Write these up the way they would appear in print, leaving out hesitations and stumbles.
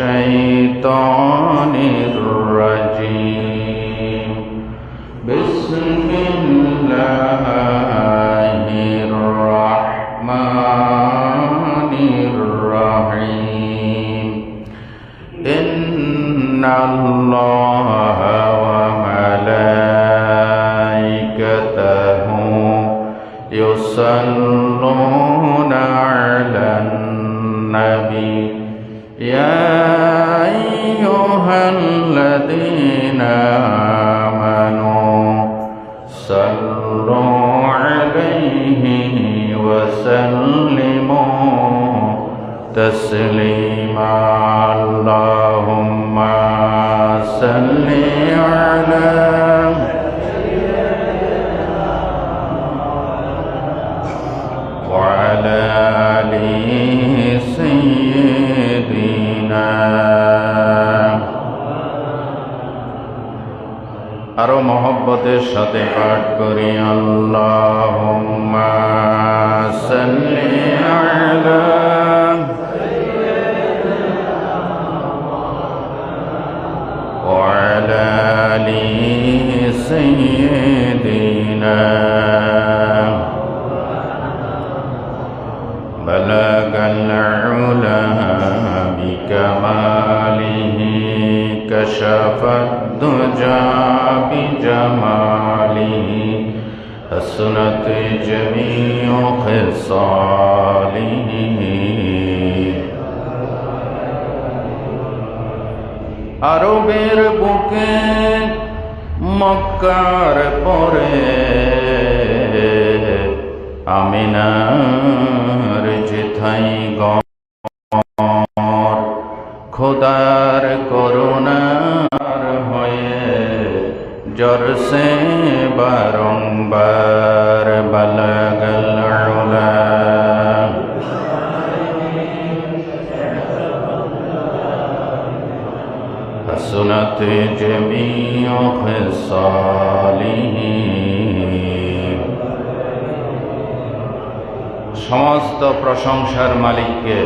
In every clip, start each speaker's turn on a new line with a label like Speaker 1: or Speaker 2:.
Speaker 1: الشيطان الرجيم بسم الله الرحمن الرحيم إن الله وملائكته يصلون على النبي يا أيها الذين آمنوا صلوا عليه وسلموا تسليما اللهم صل على وعلى آل سيدنا আরো মহব্বতের সাথে পাঠ করি আল্লাহুম্মা সাল্লি আলা ওয়া আলা আলি সাইয়্যিদিনা বালাগাল উলা বিকামালিহি কাশাফাত দুজা بجماله حسنت جميع خصاله আরবের বুকে মক্কার পরে আমিনার যেথাই গর খোদার করুণার হয়ে জর সে বারংবার বালাগাল উলা হাসনাত জামিউ খিসালিহি সমস্ত প্রশংসার মালিককে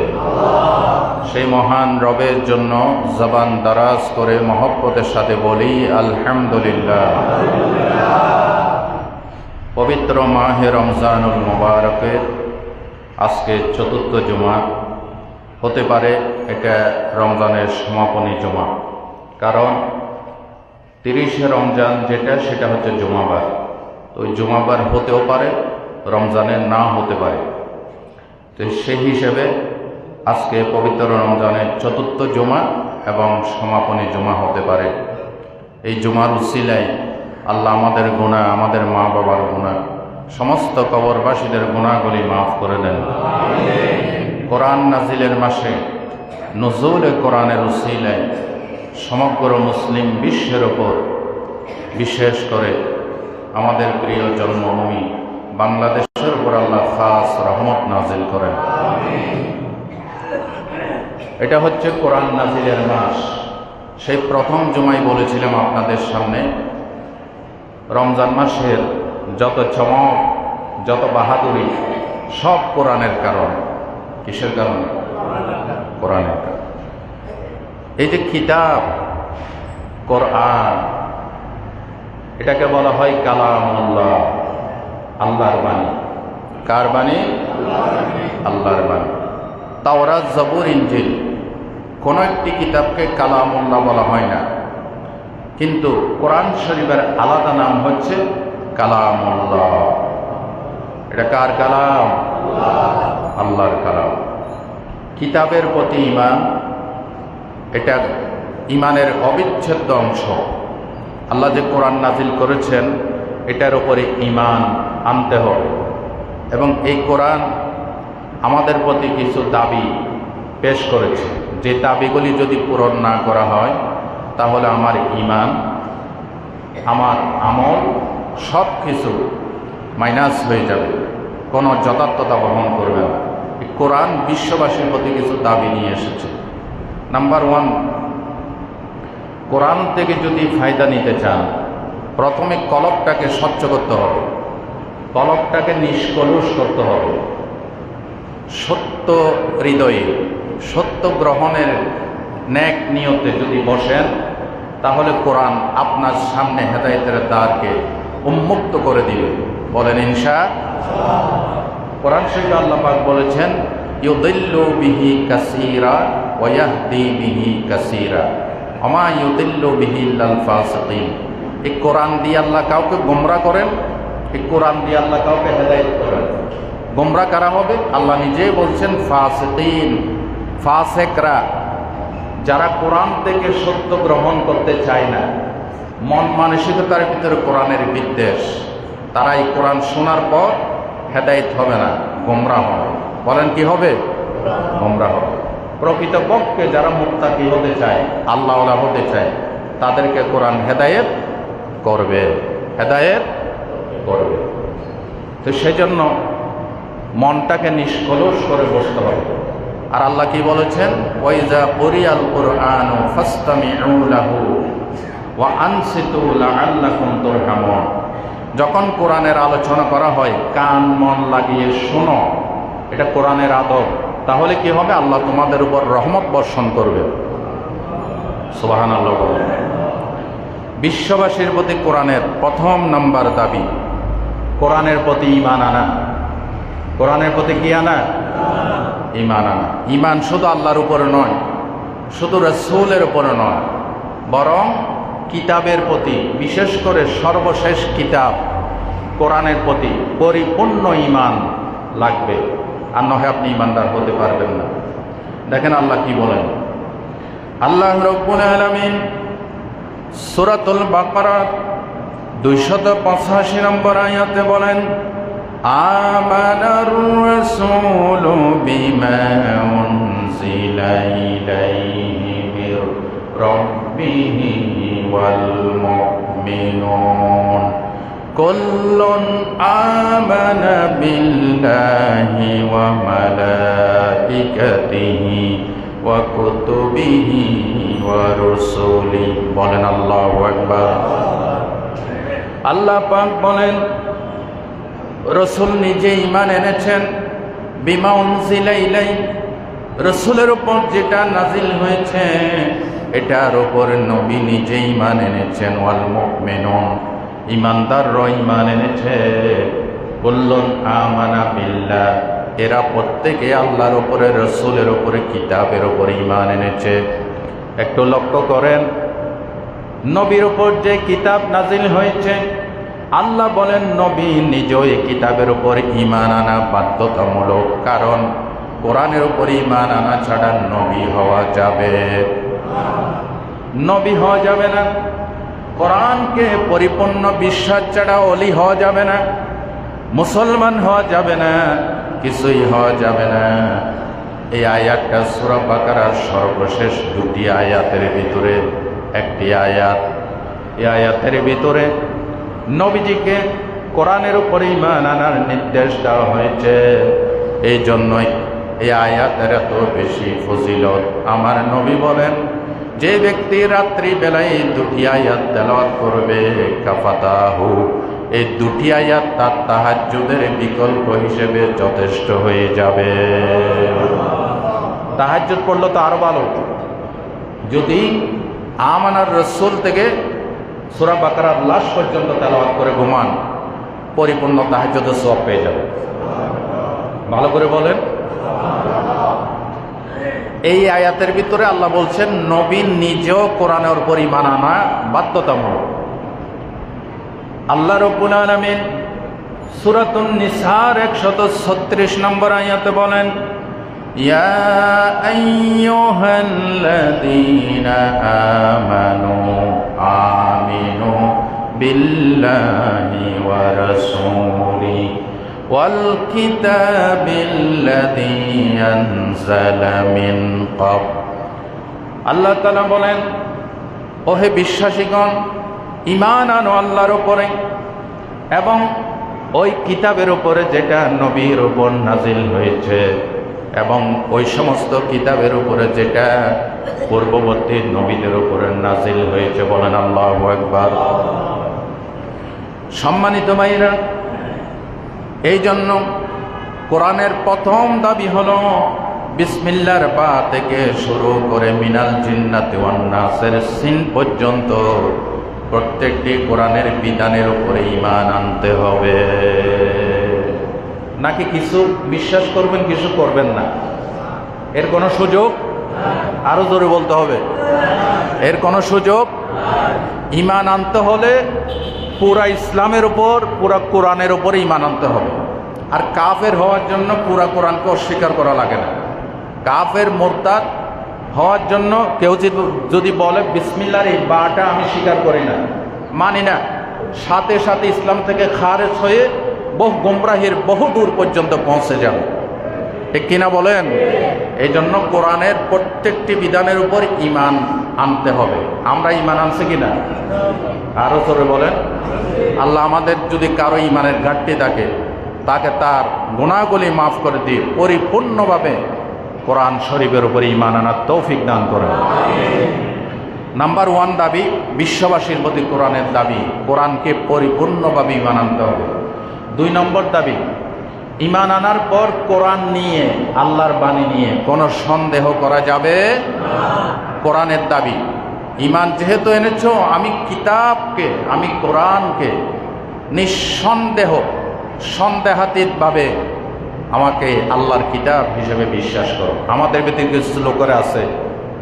Speaker 1: সেই মহান রবের জন্য জবান দারাজ করে মহব্বতের সাথে বলি আলহামদুলিল্লাহ। পবিত্র মাহে রমজানুল মুবারকের আজকে চতুর্থ জুমা, হতে পারে এটা রমজানের সমাপনী জুমা, কারণ 30শে রমজান যেটা সেটা হচ্ছে জুমাবার। তো ওই জুমাবার হতেও পারে, রমজানের না হতে পারে। তো সেই হিসেবে আজকে পবিত্র রমজানের চতুর্থ জুমা এবং সমাপনী জুমা হতে পারে। এই জুমার উসিলায় আল্লাহ আমাদের গুনাহ, আমাদের মা বাবার গুনাহ, সমস্ত কবরবাসীদের গুনাহগুলি মাফ করে দেন। কোরআন নাজিলের মাসে নজুলে কোরআনের উসিলায় সমগ্র মুসলিম বিশ্বের ওপর, বিশেষ করে আমাদের প্রিয় জন্মভূমি বাংলাদেশের উপর আল্লাহ খাস রহমত নাজিল করেন। এটা হচ্ছে কোরআন নাজিলের মাস। সেই প্রথম জুমায় বলেছিলাম আপনাদের সামনে, রমজান মাসের যত চমক, যত বাহাদুরি, সব কোরআনের কারণ। কিসের কারণে? কোরআনের কারণ। এই যে কিতাব কোরআন, এটাকে বলা হয় কালামুল্লাহ, আল্লাহর বাণী। কার বাণী? আল্লাহর বাণী। তাওরাত, জবুর, ইনজিল কোন একটি কিতাবকে কালামুল্লাহ বলা হয় না, কিন্তু কোরআন শরীফের আলাদা নাম হচ্ছে কালামুল্লাহ। এটা কার কালাম? আল্লাহর কালাম। কিতাবের প্রতি ঈমান, এটা ঈমানের অবিচ্ছেদ্য অংশ। আল্লাহ যে কোরআন নাজিল করেছেন এটার উপরে ঈমান আনতে হবে, এবং এই কোরআন আমাদের প্রতি কিছু দাবি পেশ করেছে। যে দাবিগুলি যদি পূরণ না করা হয় তাহলে আমার ঈমান, আমার আমল সব কিছু মাইনাস হয়ে যাবে, কোনো যথার্থতা বহন করবে না। এই কোরআন বিশ্ববাসীর প্রতি কিছু দাবি নিয়ে এসেছে। নাম্বার 1, কোরআন থেকে যদি ফায়দা নিতে চান, প্রথমে কলবটাকে স্বচ্ছ করতে হবে, কলবটাকে নিষ্কলুষ করতে হবে। সত্য হৃদয়ে, সত্য গ্রহণের নেক নিয়তে যদি বসেন, তাহলে কোরআন আপনার সামনে হেদায়েতের দ্বারকে উন্মুক্ত করে দিবে। বলেন ইনশাআল্লাহ। কোরআন শরীফে আল্লাহ পাক বলেছেন, ইউদিল্লু বিহি কাসীরা ওয়া ইয়াহদি বিহি কাসীরা ওয়া মা ইউদিল্লু বিহি ইল্লাল ফাসিকিন। এই কোরআন দিয়ে আল্লাহ কাউকে গোমরা করেন, এই কোরআন দিয়ে আল্লাহ কাউকে হেদায়েত করেন। গোমরা কারা হবে? আল্লাহ নিজেই বলছেন ফাসিকিন, ফাসিকরা, যারা কোরআন থেকে সত্য গ্রহণ করতে চায় না, মন মানসিকতার ভিতরে কোরআনের বিদ্বেষ, তারা এই কোরআন শোনার পর হেদায়েত হবে না, গোমরা হবে। বলেন কি হবে? গোমরা হবে। প্রকৃতপক্ষে যারা মুত্তাকি হতে চায়, আল্লাহওয়ালা হতে চায়, তাদেরকে কোরআন হেদায়েত করবে, হেদায়েত করবে। তো সেজন্য মনটাকে নিষ্কলুষ করে বসতে হবে। আর আল্লাহ কি বলেছেন? ওয়াইজা কুরিয়াল কুরআনু ফাসতামিউ লাহু ওয়া আনসিতু লাআল্লাকুম তুরহামুন। যখন কোরআনের আলোচনা করা হয়, কান মন লাগিয়ে শোনো, এটা কোরআনের আদব। তাহলে কি হবে? আল্লাহ তোমাদের উপর রহমত বর্ষণ করবে। সুবহানাল্লাহ। বিশ্ববাসীর প্রতি কোরআনের প্রথম নাম্বার দাবি, কোরআনের প্রতি ঈমান আনা। কোরআনের প্রতি কি আনা? ঈমান আনা। ঈমান শুধু আল্লাহর উপরে নয়, শুধু রাসূলের উপরে নয়, বরং কিতাবের প্রতি, বিশেষ করে সর্বশেষ কিতাব কোরআনের প্রতি পরিপূর্ণ ঈমান লাগবে। আর নয় আপনি ঈমানদার হতে পারবেন না। দেখেন আল্লাহ কি বলেন। আল্লাহ রাব্বুল আলামিন সূরাতুল বাকারা 285 নম্বর আয়াতে বলেন, আমানার রাসূলু বিমা উনজিলা ইলাইহি মির রাব্বিহি ওয়াল মুমিনুন কুল্লুন আমানা বিল্লাহি ওয়া মালাইকাতিহি ওয়া কুতুবিহি ওয়া রুসুলিহি। বলেন আল্লাহু আকবার। আল্লাহ পাক বলেন, রসুল নিজে ঈমান এনেছেন বিমা উনজিলা ইলাই, রসুলের উপর যেটা নাজিল হয়েছে এটার উপর নবী নিজে ঈমান এনেছেন। ওয়াল মুমিনুন, ঈমানদাররা ঈমান এনেছে। কুল্লুন আমানা বিল্লাহ, এরা প্রত্যেকে আল্লাহর উপরে, রসুলের উপরে, কিতাবের উপরে ঈমান এনেছে। একটু লক্ষ্য করেন, নবীর উপর যে কিতাব নাজিল হয়েছে, আল্লাহ বলেন নবী নিজেও এই কিতাবের উপর ঈমান আনা বাধ্যতামূলক। কারণ কোরআনের উপর ঈমান আনা ছাড়া নবী হওয়া যাবে, নবী হওয়া যাবে না। কোরআনকে পরিপূর্ণ বিশ্বাস ছাড়া ওলি হওয়া যাবে না, মুসলমান হওয়া যাবে না, কিছুই হওয়া যাবে না। এই আয়াতটা সূরা বাকারার সর্বশেষ দুটি আয়াতের ভিতরে একটি আয়াত। এই আয়াতের ভিতরে নবীজিকে কোরআনের উপর ঈমান আনার নির্দেশ দেওয়া হয়েছে। এই জন্যই এই আয়াতের এত বেশি ফজিলত। আমার নবী বলেন, যে ব্যক্তি রাত্রি বেলায় এই দুটি আয়াত তেলাওয়াত করবে, কাফাতাহু, এই দুটি আয়াত তার তাহাজ্জুদের বিকল্প হিসেবে যথেষ্ট হয়ে যাবে। তাহাজ্জুদ পড়লে তো আরো ভালো। যদি আমানার রাসূল থেকে সূরা বাকারার লাস্ট পর্যন্ত তেলাওয়াত করে ঘুমান, পরিপূর্ণ তাহাজ্জুদের সওয়াব পেয়ে যাবে। ভালো করে বলেন। এই আয়াতের ভিতরে আল্লাহ বলছেন নবী নিজেও কোরআনের উপর ঈমান আনা বাধ্যতামূলক। আল্লাহ রাব্বুল আলামিন সূরাতুন নিসার 136 নম্বর আয়াতে বলেন, ইয়া আইয়ুহাল্লাযীনা আমানু আমিনু বিল্লাহি ওয়া রাসূলিহি ওয়াল কিতাবিল্লাযী আনজালা মিন ক্বাবল। আল্লাহ তাআলা বলেন, ওহে বিশ্বাসীগণ, ঈমান আনো আল্লাহর উপরে এবং ওই কিতাবের উপরে যেটা নবীর উপর নাজিল হয়েছে, এবং ওই সমস্ত কিতাবের উপরে যেটা পূর্ববর্তী নবীদের উপরে নাজিল হয়েছে। বলেন আল্লাহু আকবার। সম্মানিত ভাইরা, এই জন্য কোরআনের প্রথম দাবি হলো বিসমিল্লাহর পা থেকে শুরু করে মিনাল জিন্নাতি ওয়ান নাসের সিন পর্যন্ত প্রত্যেকটি কোরআনের বিধানের উপরে ঈমান আনতে হবে। নাকি কিছু বিশ্বাস করবেন, কিছু করবেন না? এর কোনো সুযোগ? আরো জোরে বলতে হবে, এর কোনো সুযোগ? ঈমান আনতে হলে পুরা ইসলামের উপর, পুরা কোরআনের উপর ঈমান আনতে হবে। আর কাফের হওয়ার জন্য পুরা কোরআনকে অস্বীকার করা লাগে না। কাফের মুরতাদ হওয়ার জন্য কেউ যদি বলে বিসমিল্লাহর এই বাটা আমি স্বীকার করি না, মানি না, সাথে সাথে ইসলাম থেকে খারেজ হয়ে বহু গোমরাহির বহু দূর পর্যন্ত পৌঁছে যাবে। ঠিক কিনা বলেন? এই জন্য কোরআনের প্রত্যেকটি বিধানের উপর ঈমান আনতে হবে। আমরা ঈমান আনছি কিনা? আরো জোরে বলেন। আল্লাহ আমাদের যদি কারো ঈমানের ঘাটতি থাকে, তাকে তার গুনাহগুলি মাফ করে দিয়ে পরিপূর্ণভাবে কোরআন শরীফের উপর ঈমান আনার তৌফিক দান করেন। নাম্বার 1 দাবি, বিশ্ববাসীর প্রতি কোরআনের দাবি, কোরআনকে পরিপূর্ণভাবে ঈমান আনতে হবে। 2 নম্বর দাবি, ঈমান আনার পর কোরআন নিয়ে, আল্লাহর বাণী নিয়ে কোনো সন্দেহ করা যাবে না। কোরআনের দাবি, ঈমান যেহেতু এনেছো, আমি কিতাবকে, আমি কোরআনকে নিঃসন্দেহ সন্দেহাতীতভাবে আমাকে আল্লাহর কিতাব হিসেবে বিশ্বাস করো। আমাদের ভিতরে কিছু লোকেরা আছে,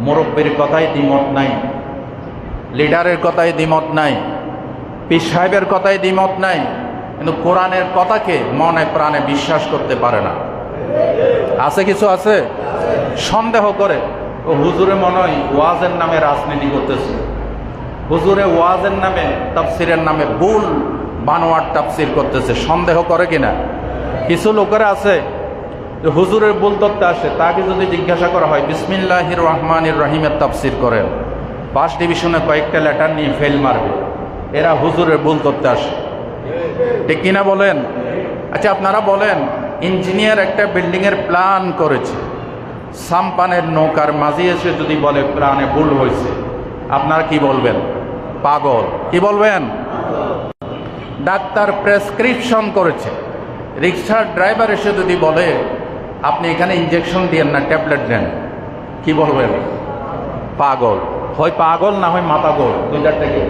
Speaker 1: মুরব্বীর কথাই দ্বিমত নাই, লিডারের কথাই দ্বিমত নাই, পীর সাহেবের কথাই দ্বিমত নাই, কিন্তু কোরআনের কথাকে মনে প্রাণে বিশ্বাস করতে পারে না। আছে, কিছু আছে, সন্দেহ করে। ও হুজুরে মনে হয় ওয়াজের নামে রাজনীতি করতেছে, হুজুরে ওয়াজের নামে, তাফসিরের নামে ভুল বানোয়ার তাফসির করতেছে, সন্দেহ করে কিনা? কিছু লোকেরা আছে হুজুরের ভুল তত্ত্বে আসে, তাকে যদি জিজ্ঞাসা করা হয় বিসমিল্লাহির রহমানির রহিমের তাফসির করেন, 1st ডিভিশনে কয়েকটা লেটার নিয়ে ফেল মারবে। এরা হুজুরের ভুল তত্ত্বে আসে। ঠিক কিনা বলেন? আচ্ছা আপনারা বলেন, ইঞ্জিনিয়ার একটা বিল্ডিংয়ের প্ল্যান করেছে, সাম্পানের নৌকার মাঝি এসে যদি বলে প্ল্যানে ভুল হয়েছে, আপনারা কি বলবেন? পাগল। কি বলবেন? ডাক্তার প্রেসক্রিপশন করেছে, রিক্সার ড্রাইভার এসে যদি বলে আপনি এখানে ইঞ্জেকশন দিয়েন না, ট্যাবলেট দেন, কি বলবেন? পাগল। হয় পাগল না হয় মাতাগল, দুইটার থেকে।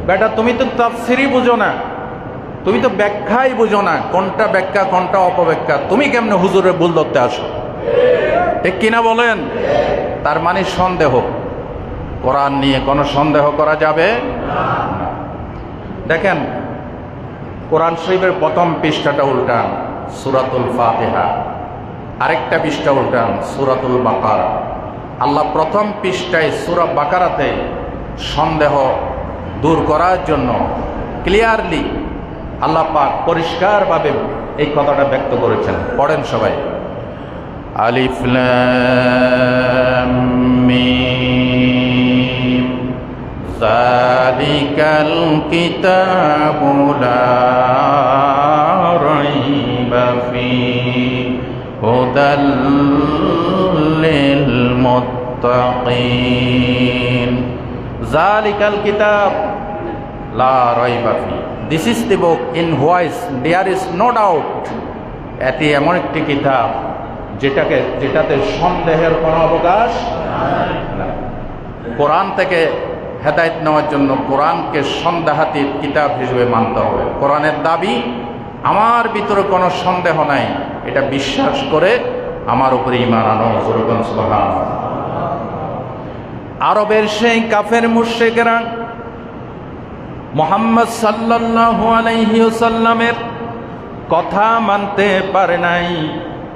Speaker 1: বেটা তুমি তো তাফসিরই বুঝো না, তুমি তো ব্যাখ্যাই বুঝো না, কোনটা ব্যাখ্যা কোনটা অপব্যাখ্যা, তুমি কেমনে হুজুরের ভুল ধরতে আসো? ঠিক কিনা বলেন? তার মানে সন্দেহ। কোরআন নিয়ে কোনো সন্দেহ করা যাবে না। দেখেন, কোরআন শরীফের প্রথম পৃষ্ঠাটা উল্টান, সূরাতুল ফাতিহা, আরেকটা পৃষ্ঠা উল্টান, সূরাতুল বাকারা। আল্লাহ প্রথম পৃষ্ঠায় সূরা বাকারাতে সন্দেহ দূর করার জন্য ক্লিয়ারলি আল্লাহ পাক পরিষ্কারভাবে এই কথাটা ব্যক্ত করেছেন। পড়েন সবাই। আলিফ লাম মিম যালিকাল কিতাবু লা রাইবা ফীহি হুদাল লিল মুত্তাকিন। যালিকাল কিতাব লা রাইবা ফীহি, this is the book in which there is no doubt. এটি এমন একটি কিতাব যেটাতে সন্দেহের কোনো অবকাশ নাই। কোরআন থেকে হেদায়েত নেওয়ার জন্য কোরআনকে সন্দেহাতীত কিতাব হিসেবে মানতে হবে। কোরআনের দাবি, আমার ভিতরে কোনো সন্দেহ নাই, এটা বিশ্বাস করে আমার উপরে ঈমান আনো। সুবহানাল্লাহ। আরবের সেই কাফের মুশরিকরা মুহাম্মদ সাল্লাল্লাহু আলাইহি ওয়াসাল্লামের কথা মানতে পারে নাই,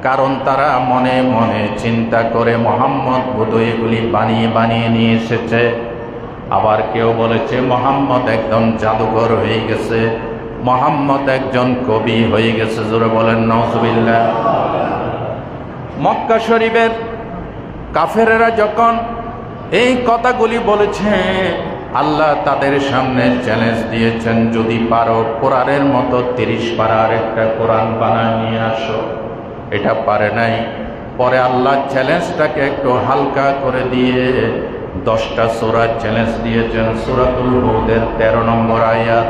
Speaker 1: কারণ তারা মনে মনে চিন্তা করে মুহাম্মদ বোধহয় এগুলি বানিয়ে বানিয়ে নিয়ে এসেছে। আবার কেউ বলেছে মুহাম্মদ একদম জাদুঘর হয়ে গেছে, মুহাম্মদ একজন কবি হয়ে গেছে। জোরে বলেন নাউজুবিল্লাহ। মক্কা শরীফের কাফেরেরা যখন এই কথাগুলি বলেছে, আল্লাহ তাদের সামনে চ্যালেঞ্জ দিয়েছেন, যদি পারো কোরআনের মতো 30 পারার একটা কোরআন বানায় নিয়ে আসো। এটা পারে নাই। পরে আল্লাহ চ্যালেঞ্জটাকে একটু হালকা করে দিয়ে 10টা সূরা চ্যালেঞ্জ দিয়েছেন। সূরাতুল হুদের 13 নম্বর আয়াত,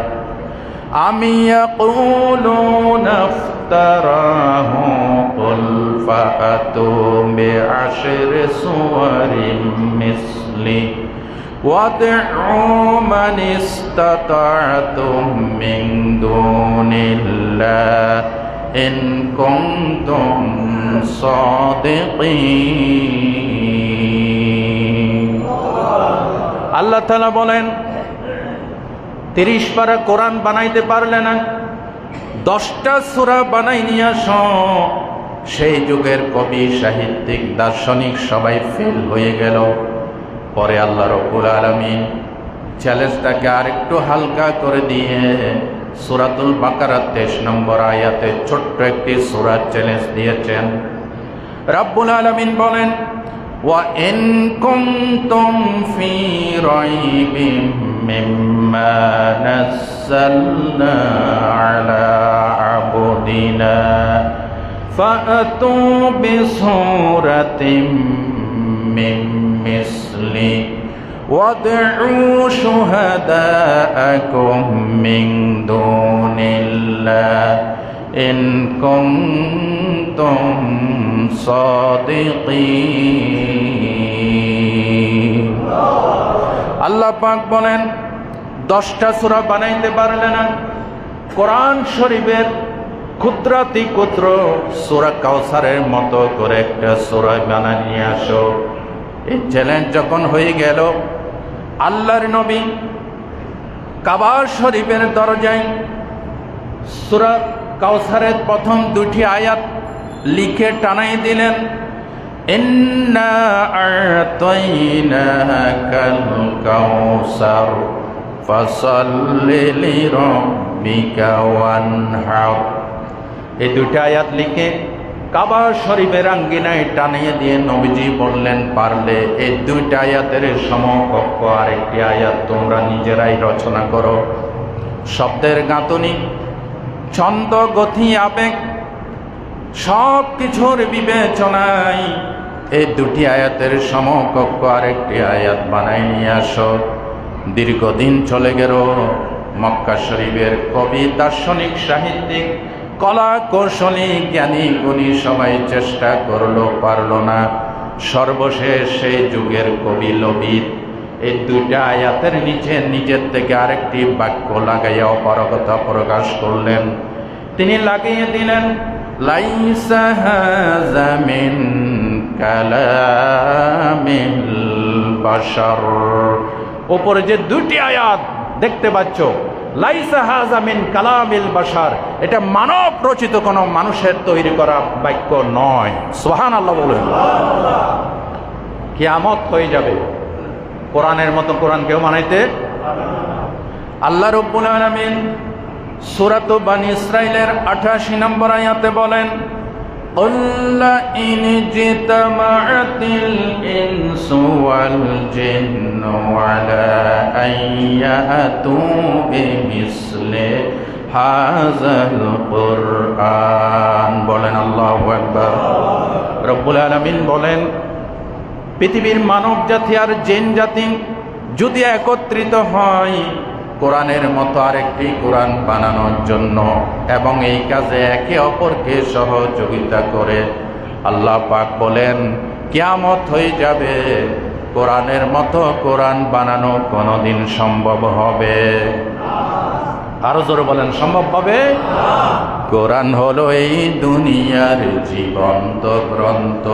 Speaker 1: أم يقولون افتراه قل فأتوا بعشر سور مثله وادعوا من استطعتم من دون الله إن كنتم صادقين আল্লাহ তাআলা বলেন 30 পারা কোরআন বানাইতে পারলে না, 10টা সূরা বানাই নিয়ে আসো। সেই যুগের কবি, সাহিত্যিক, দার্শনিক সবাই ফেল হয়ে গেল। পরে আল্লাহ রাব্বুল আলামিন চ্যালেঞ্জটাকে আরেকটু হালকা করে দিয়ে সূরাতুল বাকারা 23 নম্বর আয়াতে ছোট্ট একটি সূরা চ্যালেঞ্জ দিয়েছেন। রাব্বুল আলামিন বলেন, ওয়া ইন কুনতুম ফি রাইবিম মিম্মা নাযালনা আলা আবদিনা ফাআতু বিসূরাতিম মিন মিসলি ওয়াদউ শুহাদাআকুম মিন দুনিল্লাহ ইন কুনতুম সাদিকিন। আল্লাহ পাক বলেন, 10টা সূরা বানাইতে পারলে না, কোরআন শরীফের ক্ষুদ্রাতি ক্ষুদ্র সূরা কাউসারের মতো করে একটা সূরা বানায় নিয়ে আসো। এই চ্যালেঞ্জ যখন হয়ে গেল, আল্লাহর নবী কাবা শরীফের দরজায় সূরা কাউসারের প্রথম 2টি আয়াত লিখে টানাই দিলেন, ইন্না আ'তাইনাকাল কাউসার ফাসাল্লি লিরাব্বিকা ওয়ানহার। এই 2টা আয়াত লিখে কাবা শরীফের আঙ্গিনায় টানিয়ে দিয়ে নবীজি বললেন, পারলে এই 2টা আয়াতের সমকক্ষ আরেকটি আয়াত তোমরা নিজেরাই রচনা করো। শব্দের গাঁথনি, ছন্দ, গতি, আবেগ সব কিছুর বিবেচনায় এই 2টি আয়াতের সমকক্ষ আরেকটি আয়াত বানাই নিয়ে আসো। দীর্ঘদিন চলে গেল। মক্কা শরীফের কবি, দার্শনিক, সাহিত্যিক, কলা কৌশলী, জ্ঞানী গুণী সবাই চেষ্টা করলো, পারল না। সর্বশেষ সেই যুগের কবি লবিদ এই 2টা আয়াতের নিচে নিজের থেকে আরেকটি বাক্য লাগাইয়া অপারগতা প্রকাশ করলেন। তিনি লাগিয়ে দিলেন, লাইসা হাযা মিন কালামিল বাশার। উপরে যে 2টি আয়াত দেখতে পাচ্ছ, লাইসা হাযা মিন কালামিল বাশার, এটা মানব রচিত কোনো মানুষের তৈরি করা বাক্য নয়। সুবহানাল্লাহ বলেন। কিয়ামত হয়ে যাবে, কোরআনের মতো কোরআন কেউ মানাইতে। আল্লাহ রাব্বুল আলামিন সূরাত বানী ইসরাঈলের 88 নম্বর আয়াতে বলেন, قُلْ لَئِنِ اجْتَمَعَتِ الْإِنسُ وَالْجِنُّ عَلَىٰ أَن يَأْتُوا بِمِثْلِ هَٰذَا الْقُرْآنِ। বলেন আল্লাহু আকবার। রব্বুল আলামিন বলেন, পৃথিবীর মানব জাতি আর জিন জাতি যদি একত্রিত হয় কোরআনের মতো আরেকটি কোরআন বানানোর জন্য এবং এই কাজে একে অপরকে সহযোগিতা করে, আল্লাহ পাক বলেন কিয়ামত হয়ে যাবে, কোরআনের মতো কোরআন বানানো কোনোদিন সম্ভব হবে? আরো জোরে বলেন, সম্ভব হবে? কোরআন হলো এই দুনিয়ার জীবন্ত গ্রন্থ।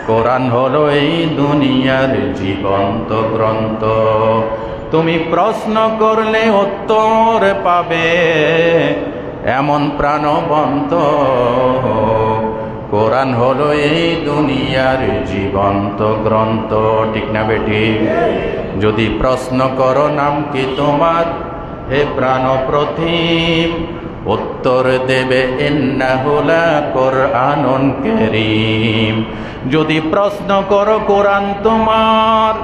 Speaker 1: কোরআন হলো এই দুনিয়ার জীবন্ত গ্রন্থ। তুমি প্রশ্ন করলে উত্তর পাবে এমন প্রাণবন্ত। কোরআন হলো এই দুনিয়ার জীবন্ত গ্রন্থ। ঠিক না বেটি? যদি প্রশ্ন করো নাম কি তোমার, হে প্রাণ প্রতিম, উত্তর দেবে ইন্নাহু লাকুরআনুন কারীম। যদি প্রশ্ন করো কোরআন তোমার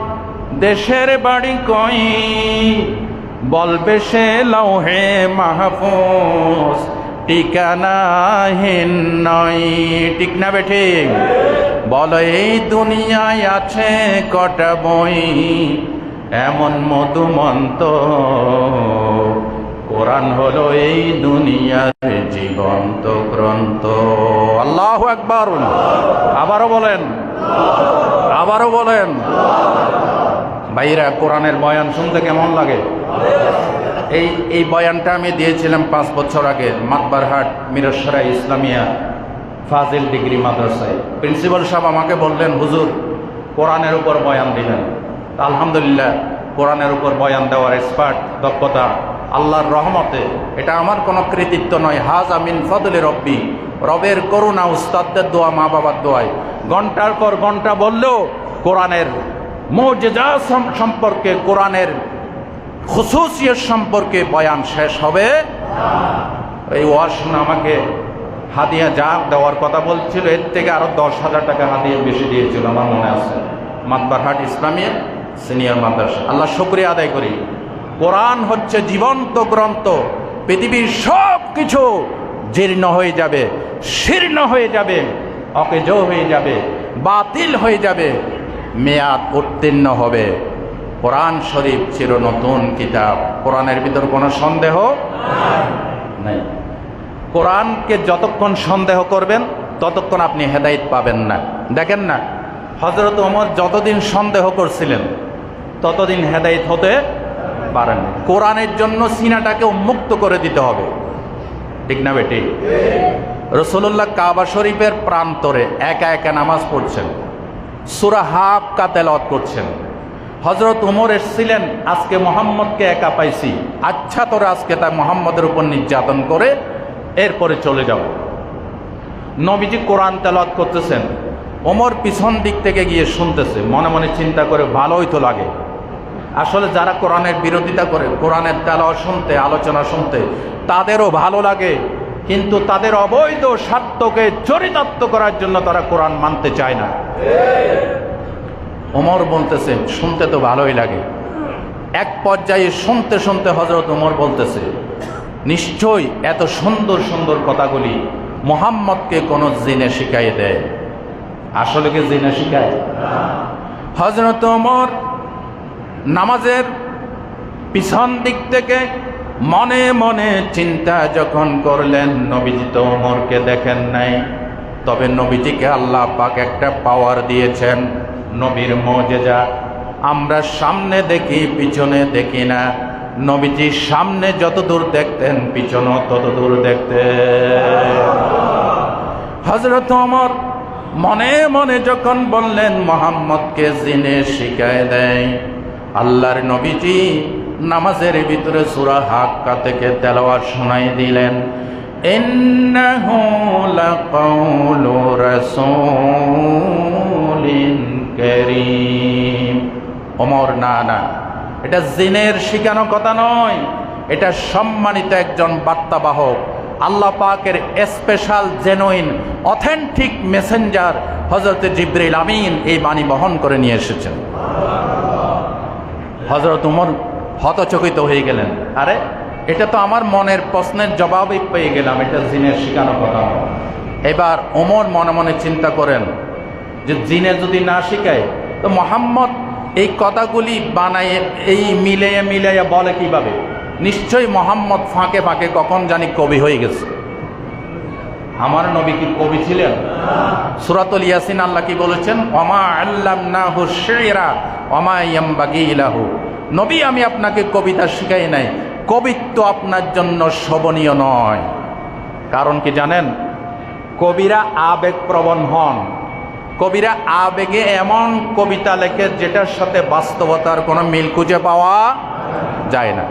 Speaker 1: দেশের বাড়ি কই, বলবে সে লৌহে মাহফুজ, ঠিকানাহীন নয়। ঠিক না বেঠি? বলো এই দুনিয়ায় আছে কটা বই, এমন মধুমন্ত কোরআন হলো এই দুনিয়ার জীবন্ত গ্রন্থ। আল্লাহু আকবার। আবারও বলেন, আবারও বলেন। ভাইরা, কোরআনের বয়ান শুনতে কেমন লাগে? এই বয়ানটা আমি দিয়েছিলাম 5 বছর আগে মাতবারহাট মিরসরাই ইসলামিয়া ফাজিল ডিগ্রি মাদ্রাসায়। প্রিন্সিপাল সাহেব আমাকে বললেন, হুজুর কোরআনের উপর বয়ান দিলেন। আলহামদুলিল্লাহ, কোরআনের উপর বয়ান দেওয়ার এক্সপার্ট, দক্ষতা আল্লাহর রহমতে। এটা আমার কোনো কৃতিত্ব নয়, হাযা মিন ফাদলি রব্বি, রবের করুণা, উস্তাদদের দোয়া, মা বাবার দোয়ায়। ঘন্টার পর ঘন্টা বললেও কোরআনের মুজিজা সম্পর্কে, কোরআনের খুসুসিয়ত সম্পর্কে বয়ান শেষ হবে। এই ওয়াজ শুনে আমাকে হাদিয়া যা দেওয়ার কথা বলছিল, এর থেকে আরো 10,000 টাকা হাদিয়া বেশি দিয়েছিল, আমার মনে আছে, মাতবারহাট ইসলামিয়া সিনিয়র মাদ্রাসা। আল্লাহ শুকরিয়া আদায় করি। কোরআন হচ্ছে জীবন্ত গ্রন্থ। পৃথিবীর সব কিছু জীর্ণ হয়ে যাবে, শীর্ণ হয়ে যাবে, অকেজ হয়ে যাবে, বাতিল হয়ে যাবে, মেয়াদ উত্তীর্ণ হবে। কোরআন শরীফ চির নতুন কিতাব, কোরআনের ভিতর কোনো সন্দেহ নাই। কোরআনকে যতক্ষণ সন্দেহ করবেন ততক্ষণ আপনি হেদায়েত পাবেন না। দেখেন না, হযরত ওমর যতদিন সন্দেহ করছিলেন ততদিন হেদায়েত হতে পারেন। কোরআনের জন্য সিনাটাকে উন্মুক্ত করে দিতে হবে, ঠিক না বেটি? রাসূলুল্লাহ কাবা শরীফের প্রান্তরে একা একা নামাজ পড়ছেন, সূরা হাক্কা তেলাওয়াত করছেন। হযরত ওমর এসেছিলেন, আজকে মুহাম্মদকে একা পাইছি, আচ্ছা তোরা আজকে তাই মুহাম্মদের উপর নির্যাতন করে এরপরে চলে যাও। নবীজি কোরআন তেলাওয়াত করতেছেন, ওমর পিছন দিক থেকে গিয়ে শুনতেছে, মনে মনে চিন্তা করে ভালোই তো লাগে। আসলে যারা কোরআনের বিরোধিতা করে, কোরআনের তেলাওয়াত শুনতে, আলোচনা শুনতে তাদেরও ভালো লাগে, কিন্তু তাদের অবৈধ স্বার্থকে চরিতার্থ করার জন্য তারা কোরআন মানতে চায় না। ওমর বলতেছে শুনতে তো ভালোই লাগে। এক পর্যায়ে শুনতে শুনতে হযরত ওমর বলতেছে, নিশ্চয়ই এত সুন্দর সুন্দর কথাগুলি মুহাম্মদকে কোন জিনে শিখাই দেয়। আসলে কি জিনে শিখায়? হযরত ওমর নামাজের পিছন দিক থেকে মনে মনে চিন্তা যখন করলেন, নবীজি তো ওমরকে দেখেন নাই, তবে নবীজিকে আল্লাহ পাক একটা পাওয়ার দিয়েছেন, নবীর মুজিজা। আমরা সামনে দেখি, পিছনে দেখি না। নবীজি সামনে যত দূর দেখতেন, পিছনে তত দূর দেখতেন। হযরত ওমর মনে মনে যখন বললেন মুহাম্মদকে জিনে শিখায় দেয়, আল্লাহর নবীজি নামাজের ভিতরে সূরা হাক্কা থেকে তেলাওয়াত শোনাই দিলেন, ইন্নাহু লাকাউলু রাসূলিন কারীম। ওমর, না না, এটা জিনের শিখানো কথা নয়, এটা সম্মানিত একজন বার্তাবাহক, আল্লাহ পাকের স্পেশাল জেনুইন অথেন্টিক মেসেঞ্জার হযরত জিবরিল আমিন এই বাণী বহন করে নিয়ে এসেছেন। হযরত ওমর হতচকিত হয়ে গেলেন, আরে এটা তো আমার মনের প্রশ্নের জবাবই পেয়ে গেলাম, এটা জিনের শিখানো কথা নয়। এবার ওমর মনে মনে চিন্তা করেন যে জিনে যদি না শিখায় তো মুহাম্মদ এই কথাগুলি বানায়, এই মিলাইয়া বলে কিভাবে? নিশ্চয়ই মুহাম্মদ ফাঁকে ফাঁকে কখন জানি কবি হয়ে গেছে। আমার নবী কি কবি ছিলেন? সূরাতুল ইয়াসিন আল্লাহ কি বলেছেন? ওমা আল্লামনাহু শি'রা ওমা ইয়ামবাগি লাহু। নবী, আমি আপনাকে কবিতা শিখাই নাই, কবিত্ব আপনার জন্য শোভনীয় নয়। কারণ কি জানেন? কবিরা আবেগপ্রবণ হন, কবিরা আবেগে এমন কবিতা লেখে যেটার সাথে বাস্তবতার কোনো মিল খুঁজে পাওয়া যায় না।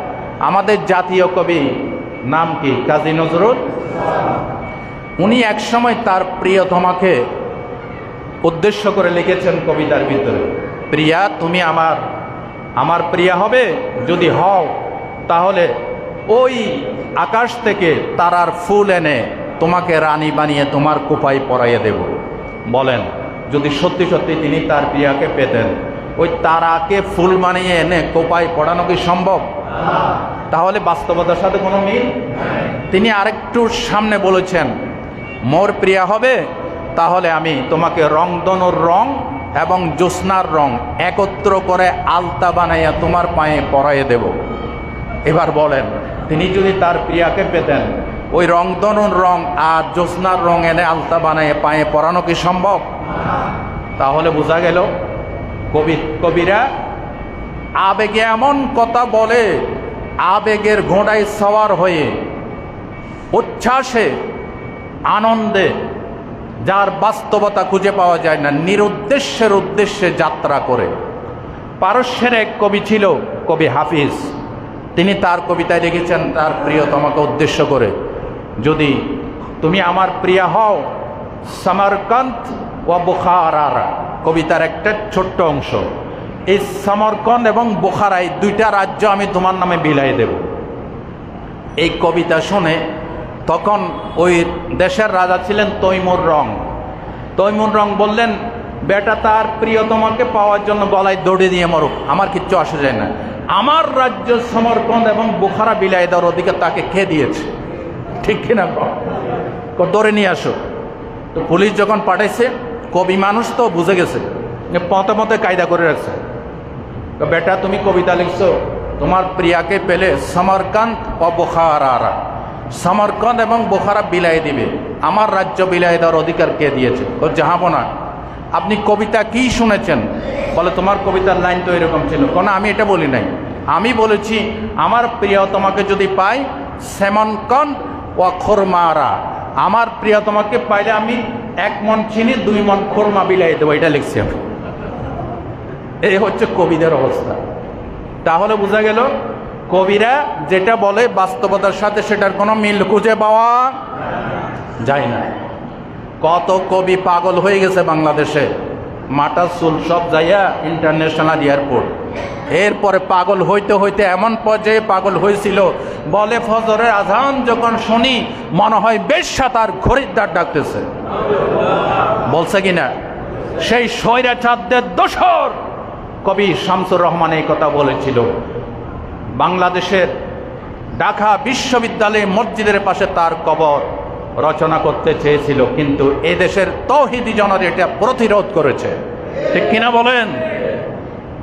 Speaker 1: আমাদের জাতীয় কবি নাম কি? কাজী নজরুল। উনি একসময় তার প্রিয়তমাকে উদ্দেশ্য করে লিখেছেন কবিতার ভিতরে, প্রিয়া তুমি আমার প্রিয়া হবে, যদি হও তাহলে ওই আকাশ থেকে তারার ফুল এনে তোমাকে রানী বানিয়ে তোমার কোপায় পরাইয়ে দেব। বলেন, যদি সত্যি সত্যি তিনি তার প্রিয়াকে পেতেন, ওই তারাকে ফুল বানিয়ে এনে কোপায় পড়ানো কি সম্ভব? তাহলে বাস্তবতার সাথে কোনো মিল। তিনি আরেকটু সামনে বলেছেন, মোর প্রিয়া হবে তাহলে আমি তোমাকে রংধনুর রং এবং জ্যোৎস্নার রং একত্র করে আলতা বানাইয়া তোমার পায়ে পরাইয়ে দেব। এবার বলেন, তিনি যদি তার প্রিয়াকে পেতেন, ওই রংধনুর রং আর জ্যোৎস্নার রং এনে আলতা বানায় পায়ে পরানো কি সম্ভব? তাহলে বোঝা গেল কবিরা আবেগে এমন কথা বলে, আবেগের ঘোড়ায় সওয়ার হয়ে উচ্ছ্বাসে আনন্দে, যার বাস্তবতা খুঁজে পাওয়া যায় না, নিরুদ্দেশ্যের উদ্দেশ্যে যাত্রা করে। পারস্যের এক কবি ছিল, কবি হাফিজ। তিনি তার কবিতায় লিখেছেন তার প্রিয়তমাকে উদ্দেশ্য করে, যদি তুমি আমার প্রিয়া হও, সমরকন্দ ও বুখারা, কবিতার একটা ছোট্ট অংশ, এই সমরকন্দ এবং বুখারা এই দুইটা রাজ্য আমি তোমার নামে বিলাই দেব। এই কবিতা শুনে তখন ওই দেশের রাজা ছিলেন তৈমুর রং। তৈমুর রং বললেন, বেটা তার প্রিয়তমাকে পাওয়ার জন্য গলায় দড়ি দিয়ে মরুক, আমার কিচ্ছু আসে যায় না, আমার রাজ্য সমরকন্দ এবং বুখারা বিলাই দেওয়ার অধিকার তাকে কে দিয়েছে? ঠিক কিনা? ধরে নিয়ে আসো। তো পুলিশ যখন পাঠাইছে, কবি মানুষ তো বুঝে গেছে, পথে পথে কায়দা করে রাখছে। তো বেটা তুমি কবিতা লিখছো, তোমার প্রিয়াকে পেলে সমরকন্দ ও বুখারা, সমরকন্দ এবং বুখারা বিলাই দিবে, আমার রাজ্য বিলাই দেওয়ার অধিকার কে দিয়েছে? ও যাহাবো না, আপনি কবিতা কি শুনেছেন? বলে তোমার কবিতার লাইন তো এরকম ছিল। কেন? আমি এটা বলি নাই, আমি বলেছি আমার প্রিয়তমাকে যদি পাই, সমরকন্দ ও খুরমারা, আমার প্রিয়তমাকে পাইলে আমি 1 মণ চিনি 2 মণ খুরমা বিলাই দেবো, এটা লিখছি আমি। এই হচ্ছে কবিদের অবস্থা। তাহলে বোঝা গেল কবিরা যেটা বলে বাস্তবতার সাথে সেটার কোনো মিল খুঁজে পাওয়া যায় না। কত কবি পাগল হয়ে গেছে বাংলাদেশে, মাটা চুল সব যাইয়া ইন্টারন্যাশনাল এয়ারপোর্ট। এরপরে পাগল হইতে হইতে এমন পর্যায়ে পাগল হয়েছিল, বলে ফজরের আজান যখন শুনি মনে হয় বেশ্যা তার খরিদ্দার ডাকতেছে। বলছে কিনা? সেই স্বৈরাচারদের দোসর কবি শামসুর রহমান এই কথা বলেছিল। বাংলাদেশের ঢাকা বিশ্ববিদ্যালয়ে মসজিদের পাশে তার কবর রচনা করতে চেয়েছিল, কিন্তু এদেশের তৌহিদি জনতা এটা প্রতিরোধ করেছে। ঠিক কিনা বলেন?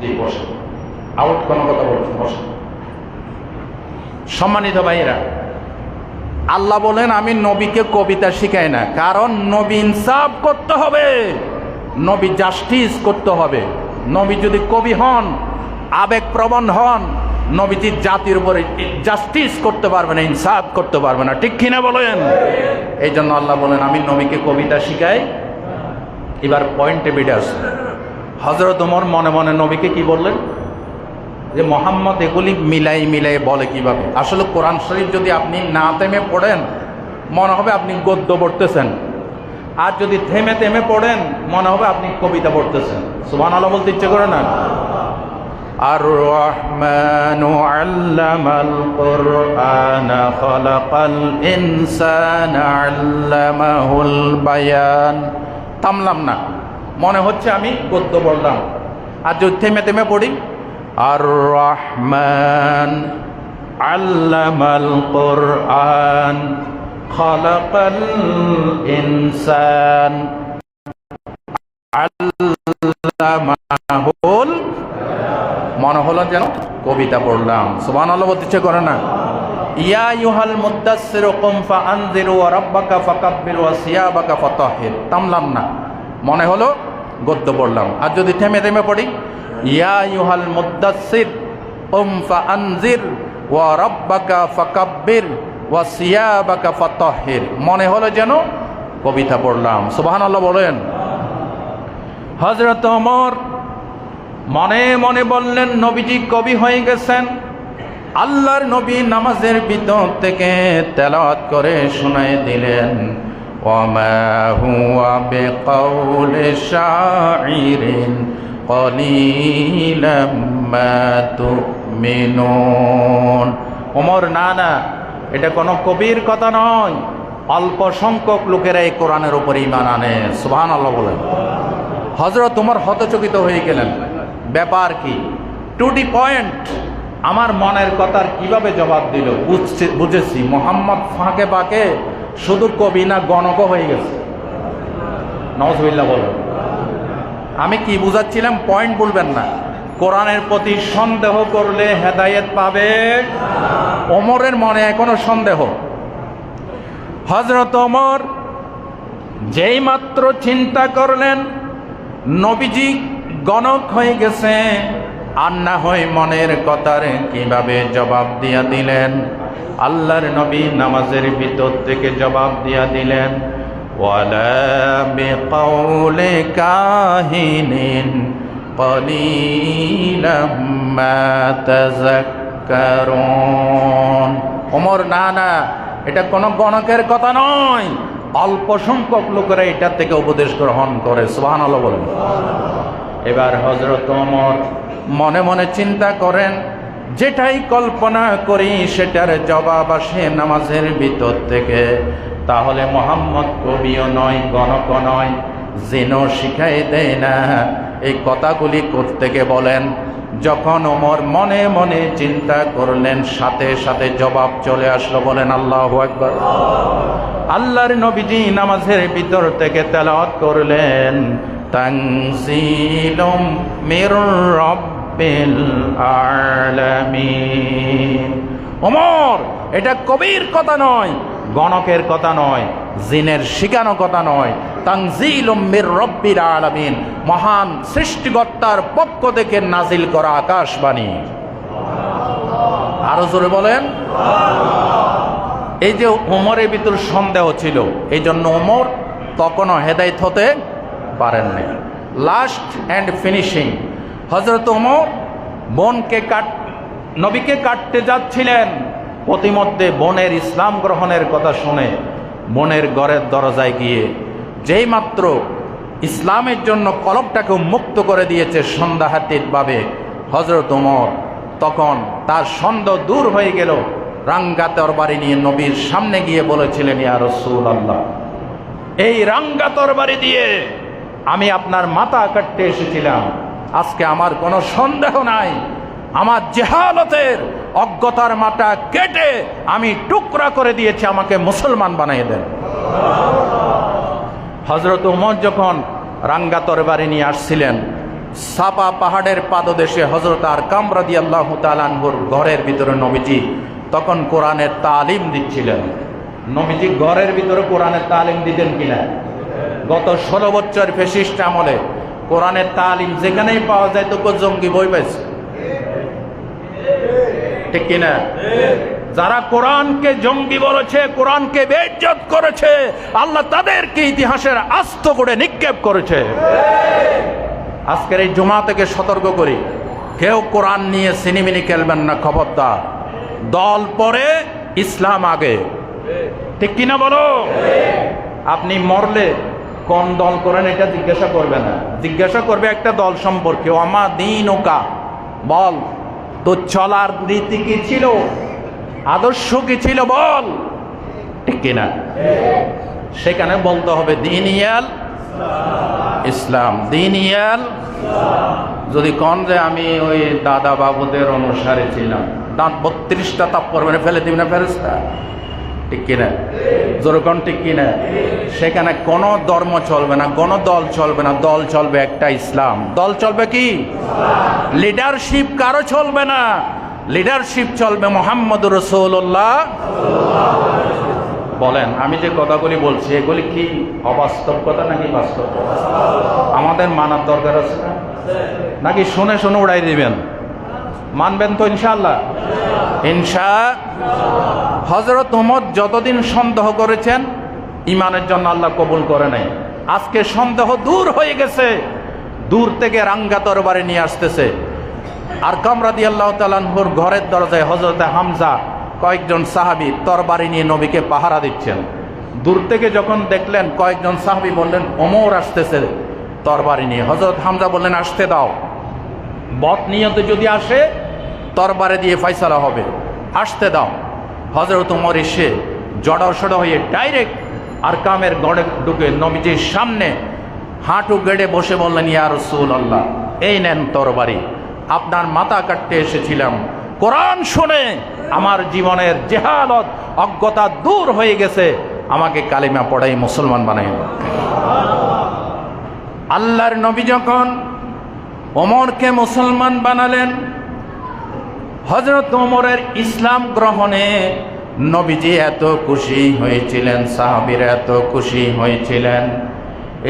Speaker 1: জি, বসে আউট কোনো কথা বলছেন, বসে। সম্মানিত ভাইয়েরা, আল্লাহ বলেন আমি নবীকে কবিতা শিখাই না, কারণ নবী ইনসাফ করতে হবে, নবী জাস্টিস করতে হবে। নবী যদি কবি হন, আবেগপ্রবণ হন, নবীজি জাতির উপরে জাস্টিস করতে পারবে না, ইনসাফ করতে পারবে না। ঠিক কিনা বলেন? এই জন্য আল্লাহ বলেন আমি নবীকে কবিতা শিখাই। এবার পয়েন্টে বেড়ে আসে, হযরত ওমর মনে মনে নবীকে কি বললেন যে মোহাম্মদ এগুলি মিলাই মিলাই বলে কিভাবে? আসলে কোরআন শরীফ যদি আপনি না থেমে পড়েন মনে হবে আপনি গদ্য পড়তেছেন, আর যদি থেমে থেমে পড়েন মনে হবে আপনি কবিতা পড়তেছেন। সুবহানাল্লাহ বলতে ইচ্ছে করে না? আর রহমানু আল্লামাল কুরআনা খালাকাল ইনসানা আল্লামাহুল বায়ান। থামলাম না, মনে হচ্ছে আমি গদ্য বললাম, আর যদি থেমে থেমে পড়ি আর রহমান আল্লামাল কুরআন খালাকাল ইনসান আল্লামাহুল, মনে হলো যেন কবিতা পড়লাম। সুবহানাল্লাহ বলতে ইচ্ছে করে না? ইয়া আইয়ুহাল মুদ্দাসসির কুম ফাআনযির ওয়া রাব্বাকা ফাকাব্বির ওয়া সিয়াবাকা ফাতাহহির। থামলাম না, মনে হলো গদ্য পড়লাম। আর যদি থেমে থেমে পড়ি ইয়া আইয়ুহাল মুদ্দাসসির কুম ফাআনযির ওয়া রাব্বাকা ফাকাব্বির ওয়া সিয়াবাকা ফাতাহহির, মনে হলো যেন কবিতা পড়লাম। সুবহানাল্লাহ বলেন। হযরত ওমর মনে মনে বললেন নবীজি কবি হয়ে গেছেন। আল্লাহর নবী নামাজের ভিতর থেকে তেলাওয়াত করে শোনায় দিলেন, ওয়ামা হুয়া বিকাউলি শাইরিন কলিলাম মা তুমিনুন। ওমর, না না, এটা কোনো কবির কথা নয়, অল্প সংখ্যক লোকেরা এই কোরআনের উপর ঈমান আনে। সুবহানাল্লাহ বলেন। হযরত ওমর হতচকিত হয়ে গেলেন, ব্যাপার কি? টু দি পয়েন্ট, আমার মনের কথার কিভাবে জবাব দিল? বুঝেছি মোহাম্মদ ফাঁকে বাঁকে শুধু কবি না গণক হয়ে গেছে। নাউজুবিল্লাহ বলেন। আমি কি বুঝাচ্ছিলাম পয়েন্ট বলবেন না, কোরআনের প্রতি সন্দেহ করলে হেদায়েত পাবে? ওমরের মনে এখনো সন্দেহ। হযরত ওমর যেই মাত্র চিন্তা করলেন নবীজি গণক হয়ে গেছে, আর না হয় মনের কথার কিভাবে জবাব দিয়া দিলেন। আল্লাহর নবী নামাজের ভিতর থেকে জবাব দিয়া দিলেন, ওয়ালা বিকাউলি কাহিনিন কলিলাম মা তাযাক্কারুন। ওমর, না না, এটা কোনো গণকের কথা নয়, অল্প সংখ্যক লোকেরা এটা থেকে উপদেশ গ্রহণ করে। সুবহানাল্লাহ বলেন। এবার হযরত ওমর মনে মনে চিন্তা করেন, যেটাই কল্পনা করি সেটার জবাব আসে নামাজের ভিতর থেকে, তাহলে মুহাম্মদ কবিও নয়, গণকও নয়, জিনও শিখাই দেয় না। এই কথাগুলি কোত্থেকে বলেন? যখন ওমর মনে মনে চিন্তা করলেন, সাথে সাথে জবাব চলে আসলো। বলেন আল্লাহু আকবার। আল্লাহর নবীজি নামাজের ভিতর থেকে তেলাওয়াত করলেন, তানজিলুম মির রাব্বিল আলামিন। ওমর, এটা কবির কথা নয়, গণকের কথা নয়, জিনের শিখানো কথা নয়, তানজিলুম মির রাব্বিল আলামিন, মহান সৃষ্টিকর্তার পক্ষ থেকে নাজিল করা আকাশবাণী। আরো জোরে বলেন। এই যে ওমরের ভিতর সন্দেহ ছিল, এই জন্য ওমর তখনও হেদায়েত হতে পারেননি। লাস্ট অ্যান্ড ফিনিশিং, হযরত ওমর নবীকে কাটতে যাচ্ছিলেন। প্রতিমধ্যে বোনের ইসলাম গ্রহণের কথা শুনে বোনের ঘরের দরজায় গিয়ে যেই মাত্র ইসলামের জন্য কলবটাকে উন্মুক্ত করে দিয়েছে সন্দেহাতীতভাবে হযরত ওমর, তখন তার সন্দেহ দূর হয়ে গেল। রাঙ্গা তরবারি নিয়ে নবীর সামনে গিয়ে বলেছিলেন, ইয়া রাসূলুল্লাহ, এই রাঙ্গা তরবারি দিয়ে আমি আপনার মাথা কাটতে এসেছিলাম। আজকে আমার কোনো সন্দেহ নাই, আমার জেহালতের অজ্ঞতার মাথা কেটে আমি টুকরা করে দিয়েছি, আমাকে মুসলমান বানিয়ে দেন। হযরত ওমর যখন রাঙ্গা তরবারি নিয়ে আসছিলেন, সাফা পাহাড়ের পাদদেশে হযরত আরকাম রাদিয়াল্লাহু তাআলা আনহুর ঘরের ভিতরে নবীজি তখন কোরআনের তালিম দিচ্ছিলেন। নবীজি ঘরের ভিতরে কোরআনের তালিম দিতেন কিনা? গত 16 বছর ফ্যাসিস্ট আমলে কোরআনের তালিম যেখানেই পাওয়া যায় তো জঙ্গি বই পাইছে, ঠিক কিনা? যারা কোরআনকে জঙ্গি বলেছে, কোরআনকে বেইজ্জত করেছে, আল্লাহ তাদেরকে ইতিহাসের আস্ত করে নিক্ষেপ করেছে। আজকের এই জুমা থেকে সতর্ক করি, কেউ কোরআন নিয়ে সিনেমিনি খেলবেন না, খবরদার। দল পরে, ইসলাম আগে, ঠিক কিনা বলো? আপনি মরলে কোন দল করেন এটা জিজ্ঞাসা করবে না, জিজ্ঞাসা করবে একটা দল সম্পর্কে, ওমা দীনুকা, বল তোর চলার রীতি কি ছিল, আদর্শ কি ছিল, বল, ঠিক কিনা? সেখানে বলতে হবে দিনিয়াল ইসলাম, দিনিয়াল। যদি কন যে আমি ওই দাদা বাবুদের অনুসারে ছিলাম, দাঁত 32টা তাপ পড়বে ফেলে দিবি না ফেরেশতা, ঠিক কিনা? যেরকম ঠিক কিনা? সেখানে কোনো ধর্ম চলবে না, কোনো দল চলবে না, দল চলবে একটা, ইসলাম। দল চলবে কি? লিডারশিপ কারো চলবে না, লিডারশিপ চলবে মুহাম্মদুর রাসূলুল্লাহ। বলেন, আমি যে কথাগুলি বলছি এগুলি কি অবাস্তব কথা নাকি বাস্তব? আমাদের মানার দরকার আছে না? নাকি শুনে শুনে উড়াই দিবেন? মানবেন তো ইনশাআল্লাহ? হযরত ওমর যতদিন সন্দেহ করেছেন, ইমানের জন্য আল্লাহ কবুল করে নাই। আজকে সন্দেহ দূর হয়ে গেছে, দূর থেকে রাঙ্গা তরবারি নিয়ে আসতেছে। আরকাম রাদিয়াল্লাহু তাআলা আনহুর ঘরের দরজায় হযরত হামজা কয়েকজন সাহাবী তরবারি নিয়ে নবীকে পাহারা দিচ্ছেন। দূর থেকে যখন দেখলেন, কয়েকজন সাহাবী বললেন, ওমর আসতেছে তরবারি নিয়ে। হযরত হামজা বললেন, আসতে দাও, বদ নিয়তে যদি আসে তরবারি দিয়ে ফয়সালা হবে, আসতে দাও। হযরত ওমর এসে জড়সড় হয়ে ডাইরেক্ট আরকামের গড়ে ঢুকে নবীজির সামনে হাঁটু গেড়ে বসে বললেন, ইয়া রাসূলুল্লাহ, এই নেন তরবারি, আপনার মাথা কাটতে এসেছিলাম। কোরআন শুনে আমার জীবনের জেহালত, অজ্ঞতা দূর হয়ে গেছে, আমাকে কালিমা পড়াই মুসলমান বানাই। আল্লাহর নবী যখন ওমরকে মুসলমান বানালেন। হযরত ওমরের ইসলাম গ্রহণে নবীজি এত খুশি হয়েছিলেন, সাহাবীরা এত খুশি হয়েছিলেন।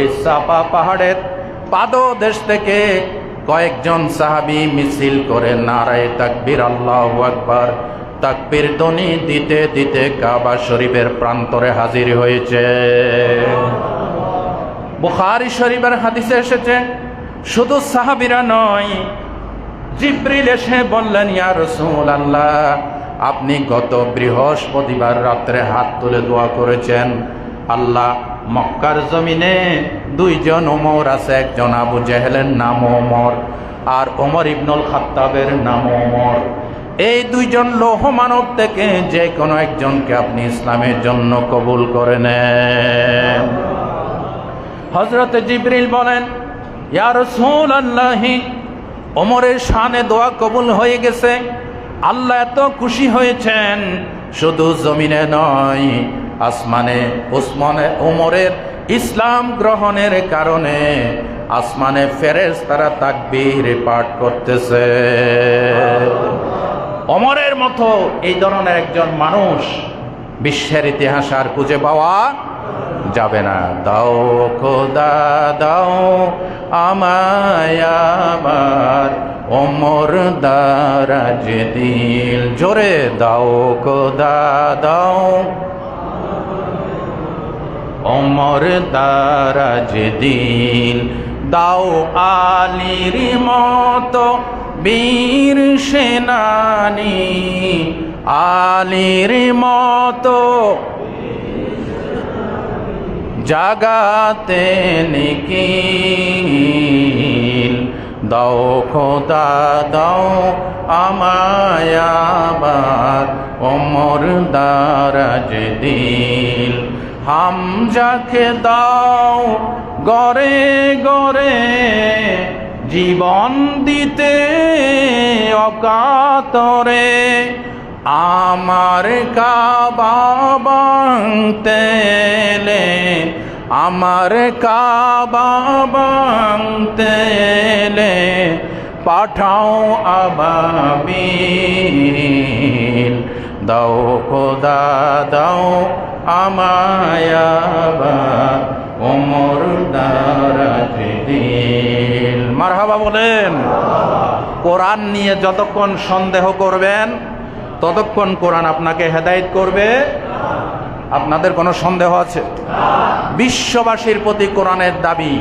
Speaker 1: এই সাফা পাহাড়ের পাদদেশ থেকে কয়েকজন সাহাবী মিছিল করে নারায়ে তাকবীর আল্লাহু আকবার তাকবীর ধ্বনি দিতে দিতে কাবা শরীফের প্রান্তরে হাজির হয়েছে। বুখারী শরীফের হাদিসে এসেছে, শুধু সাহাবীরা নয়, জিবরিল এসে বললেন, ইয়া রাসূলুল্লাহ, আপনি গত বৃহস্পতিবার রাত্রে হাত তুলে দোয়া করেছেন, আল্লাহ মক্কার জমিনে দুইজন ওমর আছে, একজন আবু জেহেলের নাম ওমর আর ওমর ইবনুল খাত্তাবের নাম ওমর। এই দুইজন লৌহ মানব থেকে যে কোনো একজনকে আপনি ইসলামের জন্য কবুল করে নেন। হযরত জিবরিল বলেন, ইয়া রাসূলুল্লাহ, ওমরের শানে দোয়া কবুল হয়ে গেছে, আল্লাহ এত খুশি হয়েছেন, শুধু জমিনে নয় আসমানে ওমরের ইসলাম গ্রহণের কারণে আসমানে ফেরেশতারা তাকবীর পাঠ করতেছে। ওমরের মতো এই ধরনের একজন মানুষ বিশ্বের ইতিহাস আর খুঁজে পাওয়া যাবে না। দাও খোদা দাও আমায় আমার ওমর দারাজ দিল, জোরে দাও খোদা দাও ওমর দারাজ দিল, দাও আলীর মতো বীর সেনানি, আলীর মতো জাগাতে নিখিল, দাও খোদা দাও আমায় আবার ওমর দারাজ দিল, হামজাকে দাও গরে গরে জীবন দিতে অকাতরে, আমার কাবা ভাঙতে এলে, আমার কাবা ভাঙতে এলে পাঠাও আবাবিল, দাও খোদা দাও আমায় আবার ওমর দারাজ দিল। মারহাবা বলেন। কোরআন নিয়ে যতক্ষণ সন্দেহ করবেন ততক্ষণ কোরআন আপনাকে হেদায়েত করবে। আপনাদের কোনো সন্দেহ আছে? বিশ্ববাসীর প্রতি কোরআনের দাবি,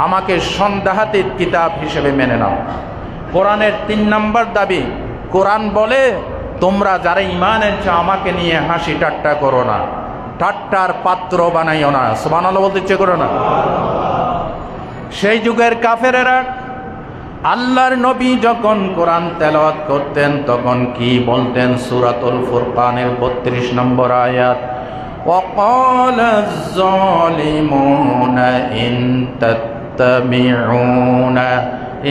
Speaker 1: আমাকে সন্দেহাতীত কিতাব হিসেবে মেনে নাও। কোরআনের 3 নম্বর দাবি, কোরআন বলে তোমরা যারা ঈমান এনেছো আমাকে নিয়ে হাসি ঠাট্টা করো না, ঠাট্টার পাত্র বানাইও না। সুবহানাল্লাহ বলতে ইচ্ছে করো না? সেই যুগের কাফেরেরা আল্লাহর নবী যখন কোরআন তেলাওয়াত করতেন তখন কি বলতেন? সূরাতুল ফুরকানের 32 নম্বর আয়াত, وَقَالَ الظَّالِمُونَ إِن تَتَّبِعُونَ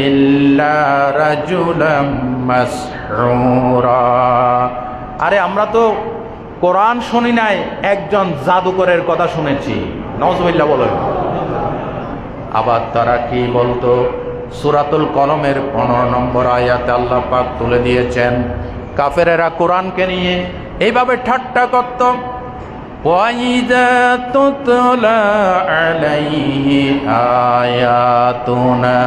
Speaker 1: إِلَّا رَجُلًا مَسْحُورًا। আরে আমরা তো কোরআন শুনি নাই, একজন জাদুকরের কথা শুনেছি। নাউজুবিল্লাহ বলেন। আবার তারা কি বলতো? সূরাতুল কলমের 15 নম্বর আয়াতে আল্লাহ পাক তুলে দিয়েছেন, কাফেরেরা কোরআনকে নিয়ে এইভাবে ঠাট্টা করত, وَإِذَا تُتْلَى عَلَيْهِ آيَاتُنَا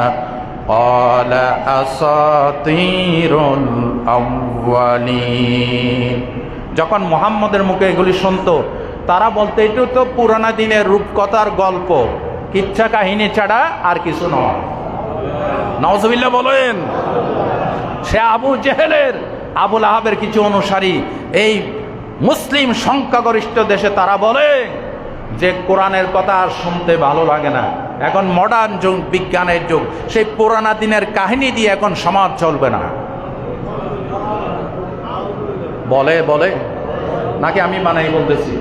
Speaker 1: قَالَ أَسَاطِيرُ الْأَوَّلِينَ। যখন মুহাম্মদের মুখে এগুলি শুনতো তারা বলতো এটা তো পুরানা দিনের রূপকথার গল্প, কিচ্ছা কাহিনী ছাড়া আর কিছু নয়। নাউজুবিল্লাহ বলেন। সে আবু জেহেলের, আবুল আহাবের কিছু অনুসারী এই মুসলিম সংখ্যাগরিষ্ঠ দেশে তারা বলে যে কোরআনের কথা আর শুনতে ভালো লাগে না, এখন মডার্ন যুগ, বিজ্ঞানের যুগ, সেই পুরানা দিনের কাহিনী দিয়ে এখন সমাজ চলবে না। বলে বলে নাকি আমি বানাই বলতেছি?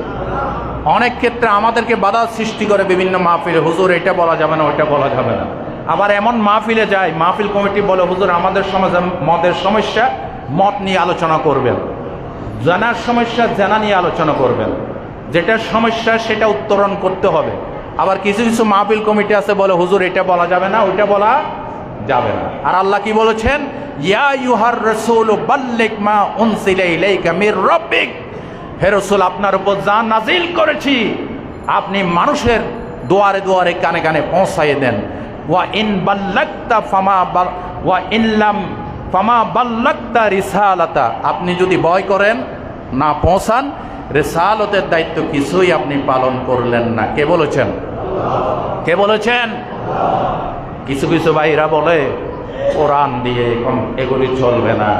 Speaker 1: অনেক ক্ষেত্রে আমাদেরকে বাধা সৃষ্টি করে বিভিন্ন মাহফিলে, হুজুর এটা বলা যাবে না, ওইটা বলা যাবে না। আবার এমন মাহফিলে যায়, মাহফিল কমিটি বলে হুজুর আমাদের সমাজে মদের সমস্যা, মদ নিয়ে আলোচনা করবেন, জানার সমস্যা জানা নিয়ে আলোচনা করবেন, যেটা সমস্যা সেটা উত্তরণ করতে হবে। আবার কিছু কিছু মাহফিল কমিটি আছে বলে হুজুর এটা বলা যাবে না, ওইটা বলা যাবে না। আর আল্লাহ কি বলেছেন, ইয়া আইয়ুহার রাসূল বাল্লিগ মা উনজিলা ইলাইকা মির রাব্বিক, হে রাসূল আপনার উপর যা নাজিল করেছি আপনি মানুষের দুয়ারে দুয়ারে কানে কানে পৌঁছায় দেন। ওয়া ইন বাল্লাগতা ওয়া ইন লাম ফামা বাল্লাগতা রিসালাতা, আপনি যদি ভয় করেন না পৌঁছান, রিসালতের দায়িত্ব কিছুই আপনি পালন করলেন না। কে বলেছেন? কে বলেছেন? কিছু কিছু ভাইরা বলে কোরআন দিয়ে এগুলি চলবে না।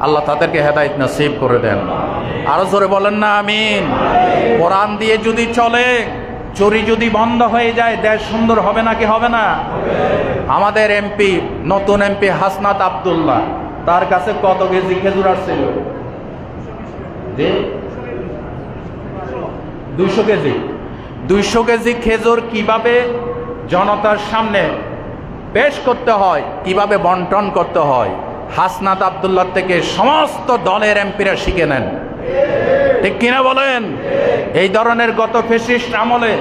Speaker 1: আল্লাহ তাদেরকে হেদায়েত নসিব করে দেন। আরো জোরে বলেন না আমিন। কোরআন দিয়ে যদি চলে, চুরি যদি বন্ধ হয়ে যায়, দেশ সুন্দর হবে নাকি হবে না? আমাদের এমপি, নতুন এমপি হাসনাত আব্দুল্লাহ, তার কাছে কত কেজি খেজুর আসছিল? যে 200 কেজি। 200 কেজি খেজুর কিভাবে জনতার সামনে পেশ করতে হয়, কিভাবে বন্টন করতে হয়, হাসনাত আব্দুল্লাহ থেকে সমস্ত দলের এমপিরা শিখে নেন। ঠিক কিনা বলেন? এই ধরনের গত ফ্যাসিস্ট আমলে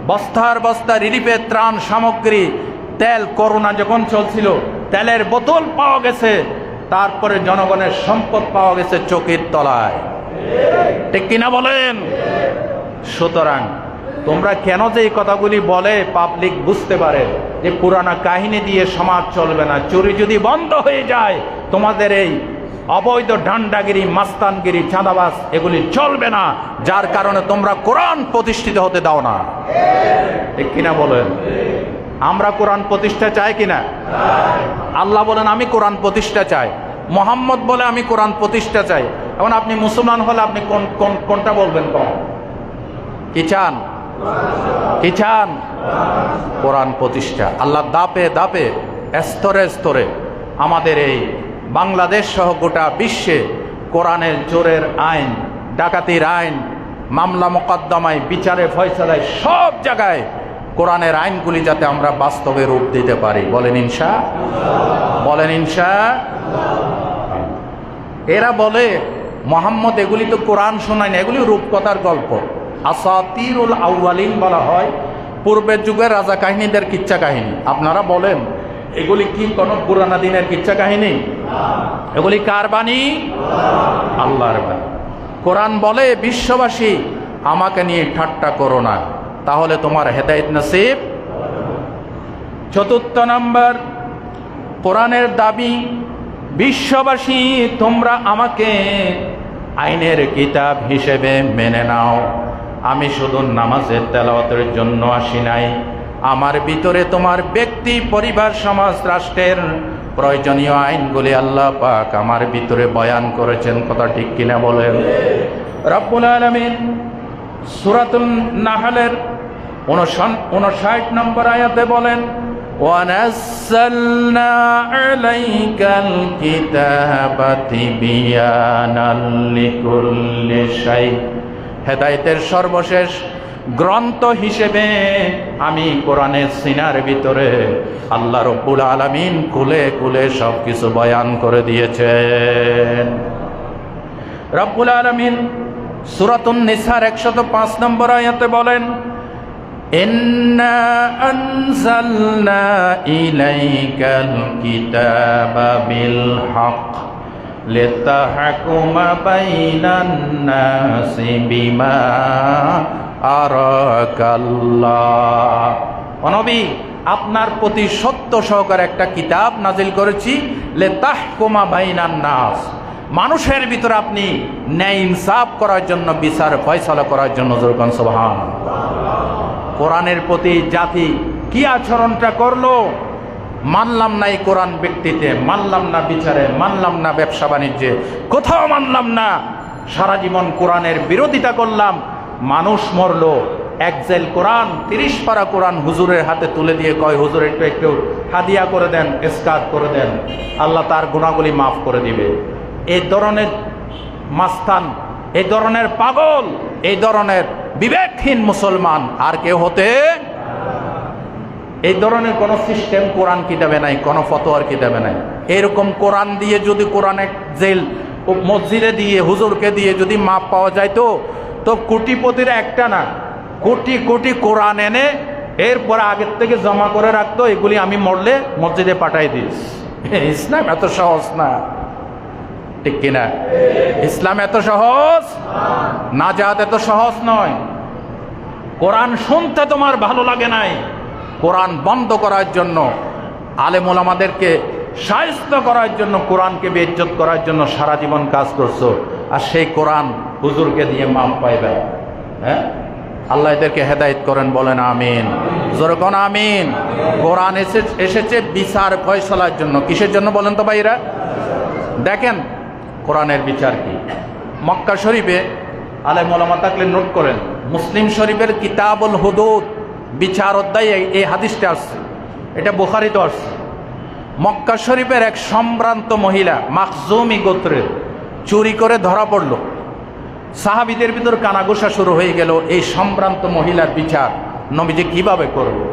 Speaker 1: বস্তার বস্তা রিলিফের ত্রাণ সামগ্রী, তেল, করোনা যখন চলছিল তেলের বোতল পাওয়া গেছে, তারপরে জনগণের সম্পদ পাওয়া গেছে চোখের তলায়। ঠিক কিনা বলেন? সুতরাং তোমরা কেন যে এই কথাগুলি বলে পাবলিক বুঝতে পারে যে পুরানা কাহিনী দিয়ে সমাজ চলবে না, চুরি যদি বন্ধ হয়ে যায় তোমাদের এই অবৈধ ডান্ডাগিরি, মাস্তানগিরি, চাঁদাবাজ এগুলি চলবে না, যার কারণে তোমরা কোরআন প্রতিষ্ঠিত হতে দাও না। ঠিক কিনা বলেন? আমরা কোরআন প্রতিষ্ঠা চাই কিনা? আল্লাহ বলেন আমি কোরআন প্রতিষ্ঠা চাই, মোহাম্মদ বলে আমি কোরআন প্রতিষ্ঠা চাই। এখন আপনি মুসলমান হলে আপনি কোনটা বলবেন? কি চান? কি চান? কোরআন প্রতিষ্ঠা। আল্লাহ দাপে দাপে, স্তরে স্তরে আমাদের এই বাংলাদেশ সহ গোটা বিশ্বে কোরআনের জোরের আইন, ডাকাতির আইন, মামলা মোকদ্দমায়, বিচারে ফয়সালায়, সব জায়গায় কোরআনের আইনগুলি যাতে আমরা বাস্তবে রূপ দিতে পারি। বলেন ইনশা? বলেন ইনশা? এরা বলে মোহাম্মদ এগুলি তো কোরআন শোনায় না, এগুলি রূপকথার গল্প, আসাতিরুল আউয়ালিন বলা হয়, পূর্বের যুগের রাজা কাহিনীদের কিচ্ছা কাহিনী। আপনারা বলেন এগুলি কি কোন পুরানা দিনের কিচ্ছা কাহিনী? এগুলি কার বাণী? আল্লাহর বাণী। কোরআন বলে বিশ্ববাসী আমাকে নিয়ে ঠাট্টা করো না, তাহলে তোমার হেদায়েত নসিব। চতুর্থ নম্বর, কোরআনের দাবি বিশ্ববাসী তোমরা আমাকে আইনের কিতাব হিসেবে মেনে নাও। আমি শুধু নামাজের তেলাওয়াতের জন্য আসি নাই, আমার ভিতরে তোমার ব্যক্তি, পরিবার, সমাজ, রাষ্ট্রের প্রয়োজনীয় আইনগুলি আল্লাহ পাক আমার ভিতরে বয়ান করেছেন। কথা ঠিক কিনা বলেন? রব্বুল আলামিন সূরাতুন নাহলের 59 নম্বর আয়াতে বলেন, وَنَزَّلْنَا عَلَيْكَ الْكِتَابَ تِبْيَانًا لِكُلِّ شَيْءٍ, হেদায়েতের সর্বশেষ গ্রন্থ হিসেবে আমি কোরআনের সিনার ভিতরে আল্লাহ রব্বুল আলামিন খুলে খুলে সবকিছু বয়ান করে দিয়েছেন। রব্বুল আলামিন সূরাতুন নিসার 105 নম্বর আয়াতে বলেন, ইন্না আনজালনা ইলাইকাল কিতাবা বিল হক লিতাহকুমা বাইনান নাসি বিমা আরাকাল্লাহ। নবী, আপনার প্রতি সত্য সহকারে একটা কিতাব নাজিল করেছি, লিতাহকুমা বাইনান নাস, মানুষের ভিতরে আপনি ন্যায় ইনসাফ করার জন্য, বিচার ফয়সালা করার জন্য। জোরকান সুবহানাল্লাহ। কোরআনের প্রতি জাতি কি আচরণটা করলো? মানলাম না এই কোরআন ব্যক্তিতে, মানলাম না বিচারে, মানলাম না ব্যবসা বাণিজ্যে, কোথাও মানলাম না। সারা জীবন কোরআনের বিরোধিতা করলাম, মানুষ মরলো। একজেল কোরআন, 30 পারা কোরআন হুজুরের হাতে তুলে দিয়ে কয়, হুজুর একটু একটু হাদিয়া করে দেন, ইসকাত করে দেন, আল্লাহ তার গুনাহগুলি মাফ করে দিবে। এই ধরনের মাস্তান, এই ধরনের পাগল, এই ধরনের বিবেকহীন মুসলমান আর কেউ হতে। এই ধরনের কোন সিস্টেম কোরআন কিতাবে নাই, কোন ফতোয়ার কিতাবে নাই। এরকম কোরআন দিয়ে যদি কোরআনের জেল মসজিদে দিয়ে, হুজুরকে দিয়ে যদি মাপ পাওয়া যায়, তো কোটিপতিরা একটা না, কোটি কোটি কোরআন এনে এরপর আগের থেকে জমা করে রাখতো, এগুলি আমি মরলে মসজিদে পাঠাই দিস। ইসলাম এত সহজ না, ঠিক কিনা? ইসলাম এত সহজ, নাজাত এত সহজ নয়। কোরআন শুনতে তোমার ভালো লাগে নাই, কোরআন বন্ধ করার জন্য, আলেম ওলামাদেরকে শায়েস্ত করার জন্য, কোরআনকে বেইজ্জত করার জন্য সারা জীবন কাজ করছো, আর সেই কোরআন হুজুরকে দিয়ে মাপ পাইবে। হ্যাঁ, আল্লাহ এদেরকে হেদায়েত করেন, বলেন আমিন। যেরকম আমিন। কোরআন এসেছে বিচার ফয়সালার জন্য। কিসের জন্য বলেন তো ভাইরা? দেখেন কোরআনের বিচার কি। মক্কা শরীফে আলেম ওলামা থাকলে নোট করেন, মুসলিম শরীফের কিতাবুল হুদুদ বিচার অধ্যায়ে এই হাদিসটা আসছে, এটা বুখারীতে আসছে। মক্কা শরীফের এক সম্ভ্রান্ত মহিলা মাখজুমি গোত্রের চুরি করে ধরা পড়ল। সাহাবীদের ভিতর কানাঘুষা শুরু হয়ে গেল, এই সম্ভ্রান্ত মহিলার বিচার নবীজি কিভাবে করবে।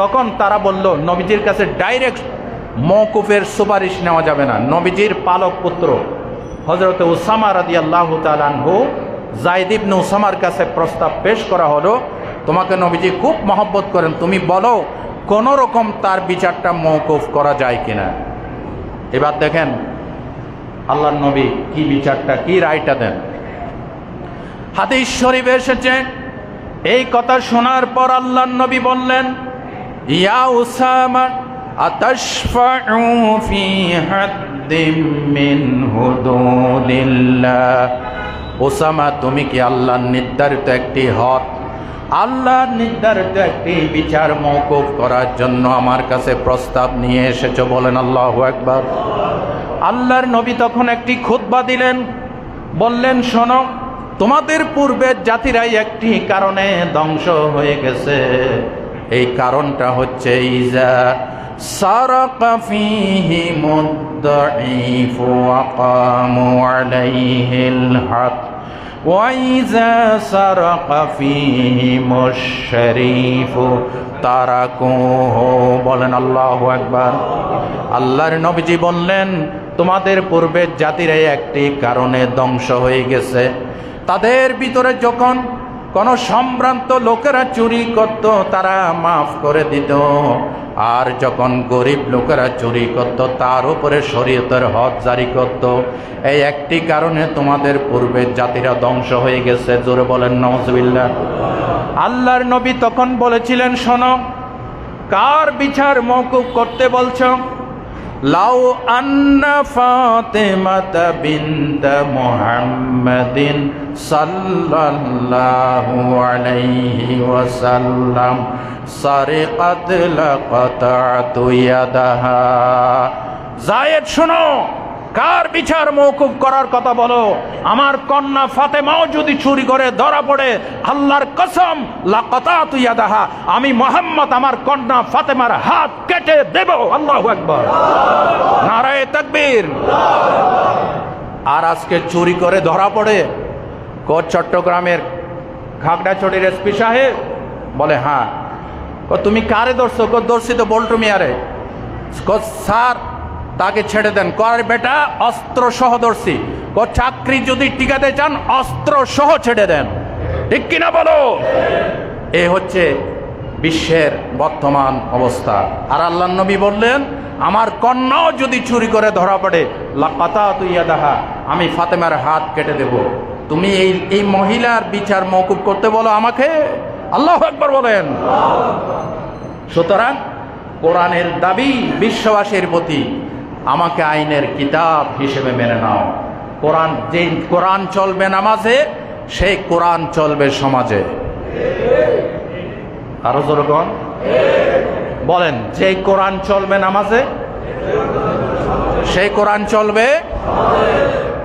Speaker 1: তখন তারা বলল, নবীজির কাছে ডাইরেক্ট মওকুফের সুপারিশ নেওয়া যাবে না। নবীজির পালক পুত্র হযরত উসামা রাদিয়াল্লাহু তাআলা আনহু, যায়েদ ইবনে উসামার কাছে প্রস্তাব পেশ করা হলো, তোমাকে নবীজি খুব মহব্বত করেন, তুমি বলো কোন রকম তার বিচারটা মওকুফ করা যায় কিনা। এবার দেখেন আল্লাহর নবী কি বিচারটা, কি রায়টা দেন। হাদিস শরীফে এসেছে, এই কথা শোনার পর আল্লাহর নবী বললেন, ইয়া উসামা আতাশফাউ ফি হাদ্দিম মিন হুদুদিল্লাহ। উসামা, তুমি কি আল্লাহর নির্ধারিত একটি হদ, আল্লাহর নির্ধারিত একটি বিচার মওকুফ করার জন্য আমার কাছে প্রস্তাব নিয়ে এসেছো? বলেন আল্লাহু আকবার। আল্লাহর নবী তখন একটি খুতবা দিলেন, বললেন, শোনো, তোমাদের পূর্বের জাতিরাই একটি কারণে ধ্বংস হয়ে গেছে। এই কারণটা হচ্ছে ইজা সারাকা ফীহি মুদ্দাঈফু ওয়া কামু আলাইহিল হক ওয়া ইজা সারাকা ফীহি মুশরিফু তারাকুহু। বলেন আল্লাহু আকবার। আল্লাহর নবীজি বললেন, তোমাদের পূর্বের জাতিরাই একটি কারণে ধ্বংস হয়ে গেছে। তাদের ভিতরে যখন কোন সম্ভ্রান্ত লোকেরা চুরি করত, তারা মাফ করে দিত, আর যখন গরিব লোকেরা চুরি করত, তার উপরে শরীয়তের হদ জারি করত। এই একটি কারণে তোমাদের পূর্বের জাতিরা ধ্বংস হয়ে গেছে। জোরে বলেন নাউজুবিল্লাহ। আল্লাহর নবী তখন বলেছিলেন, শোনো, কার বিচার মওকুফ করতে বলছো? লাউ আন্না ফাতিমাতা বিনতা মুহাম্মাদিন সাল্লাল্লাহু আলাইহি ওয়াসাল্লাম সারিকাত লাকাতাতু ইয়াদাহা। যায়েদ, শোনো, কার বিচার মওকুফ করার কথা বলো? আমার কন্যা ফাতেমাও যদি চুরি করে ধরা পড়ে, আল্লাহর কসম, লাকাতাতু ইয়াদাহা, আমি মুহাম্মদ আমার কন্যা ফাতেমার হাত কেটে দেব। আল্লাহু আকবার, নারায়ে তাকবীর। আর আজকে চুরি করে ধরা পড়ে চট্টগ্রামের খাগড়াছড়ির এসপি সাহেব বলে, হ্যাঁ। তুমি কারে ধরছো? ধরছি তো বল্টু মিয়ারে। স্যার, তাকে ছেড়ে দেন। কর বেটা, অস্ত্র সহ ধরছি। চাকরি যদি টিকাতে চান, অস্ত্র সহ ছেড়ে দেন। ঠিক কিনা বলো? এ হচ্ছে বিশ্বের বর্তমান অবস্থা। আর আল্লাহর নবী বললেন, আমার কন্যাও যদি চুরি করে ধরা পড়ে, লাকাতাতু ইয়াদাহা, আমি ফাতেমার হাত কেটে দেব। তুমি এই মহিলার বিচার মওকুফ করতে বলো আমাকে? আল্লাহু আকবার বলেন। সুতরাং কোরআনের দাবি বিশ্ববাসীর প্রতি, আমাকে আইনের কিতাব হিসেবে মেনে নাও। কোরআন, যে কোরআন চলবে নামাজে, সেই কোরআন চলবে সমাজে। আরো জোরগণ বলেন, যে কোরআন চলবে নামাজে, সেই কোরআন চলবে।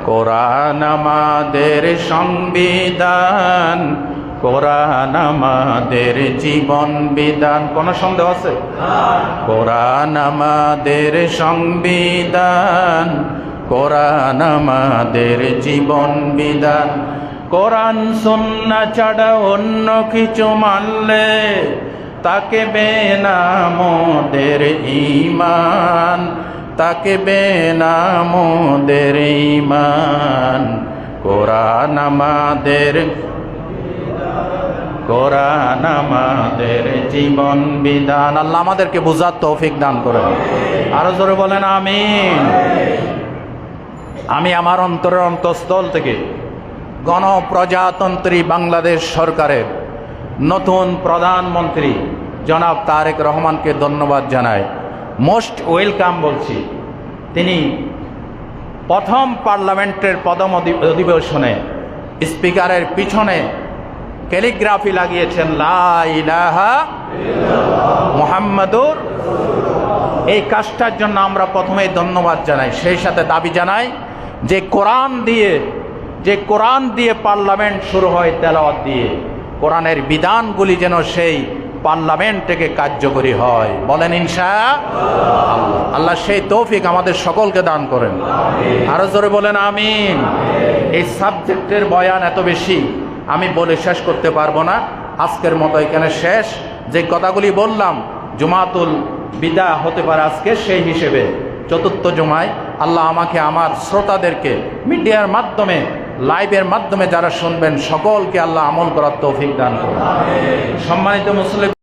Speaker 1: কোরআন আমাদের সংবিধান, কোরআন আমাদের জীবন বিধান। কোন সন্দেহ আছে? কোরআন আমাদের সংবিধান, কোরআন আমাদের জীবন বিধান। কোরআন সুন্নাহ ছাড়া অন্য কিছু মানলে তাকে বেনামদের ঈমান, তাকে বেনামদের ঈমান। কোরআন আমাদের কোরআন আমাদের জীবন বিধান। আল্লাহ আমাদেরকে বুঝার তৌফিক দান করেন। আরো জোরে বলেন আমিন। আমি আমার অন্তরের অন্তঃস্থল থেকে গণপ্রজাতন্ত্রী বাংলাদেশ সরকারের নতুন প্রধানমন্ত্রী জনাব তারেক রহমানকে ধন্যবাদ জানাই। মোস্ট ওয়েলকাম বলছি। তিনি প্রথম পার্লামেন্টের প্রথম অধিবেশনে স্পিকারের পিছনে ক্যালিগ্রাফি লাগিয়েছেন, লা ইলাহা মুহাম্মাদুর। এই কাজটার জন্য আমরা প্রথমেই ধন্যবাদ জানাই। সেই সাথে দাবি জানাই যে কোরআন দিয়ে পার্লামেন্ট শুরু হয়, তেলাওয়াত দিয়ে, কোরআনের বিধানগুলি যেন সেই পার্লামেন্ট থেকে কার্যকরী হয়। বলেন ইনশাআল্লাহ। আল্লাহ সেই তৌফিক আমাদের সকলকে দান করেন। আরো জোরে বলেন আমিন। এই সাবজেক্টের বয়ান এত বেশি আমি বলে শেষ করতে পারবো না। আজকের মতো এখানে শেষ। যে কথাগুলি বললাম, জুমাতুল বিদা হতে পারে আজকে, সেই হিসেবে চতুর্থ জুমায় আল্লাহ আমাকে, আমার শ্রোতাদেরকে, মিডিয়ার মাধ্যমে, লাইভের মাধ্যমে যারা শুনবেন সকলকে আল্লাহ আমল করার তৌফিক দান করুন। সম্মানিত মুসলিম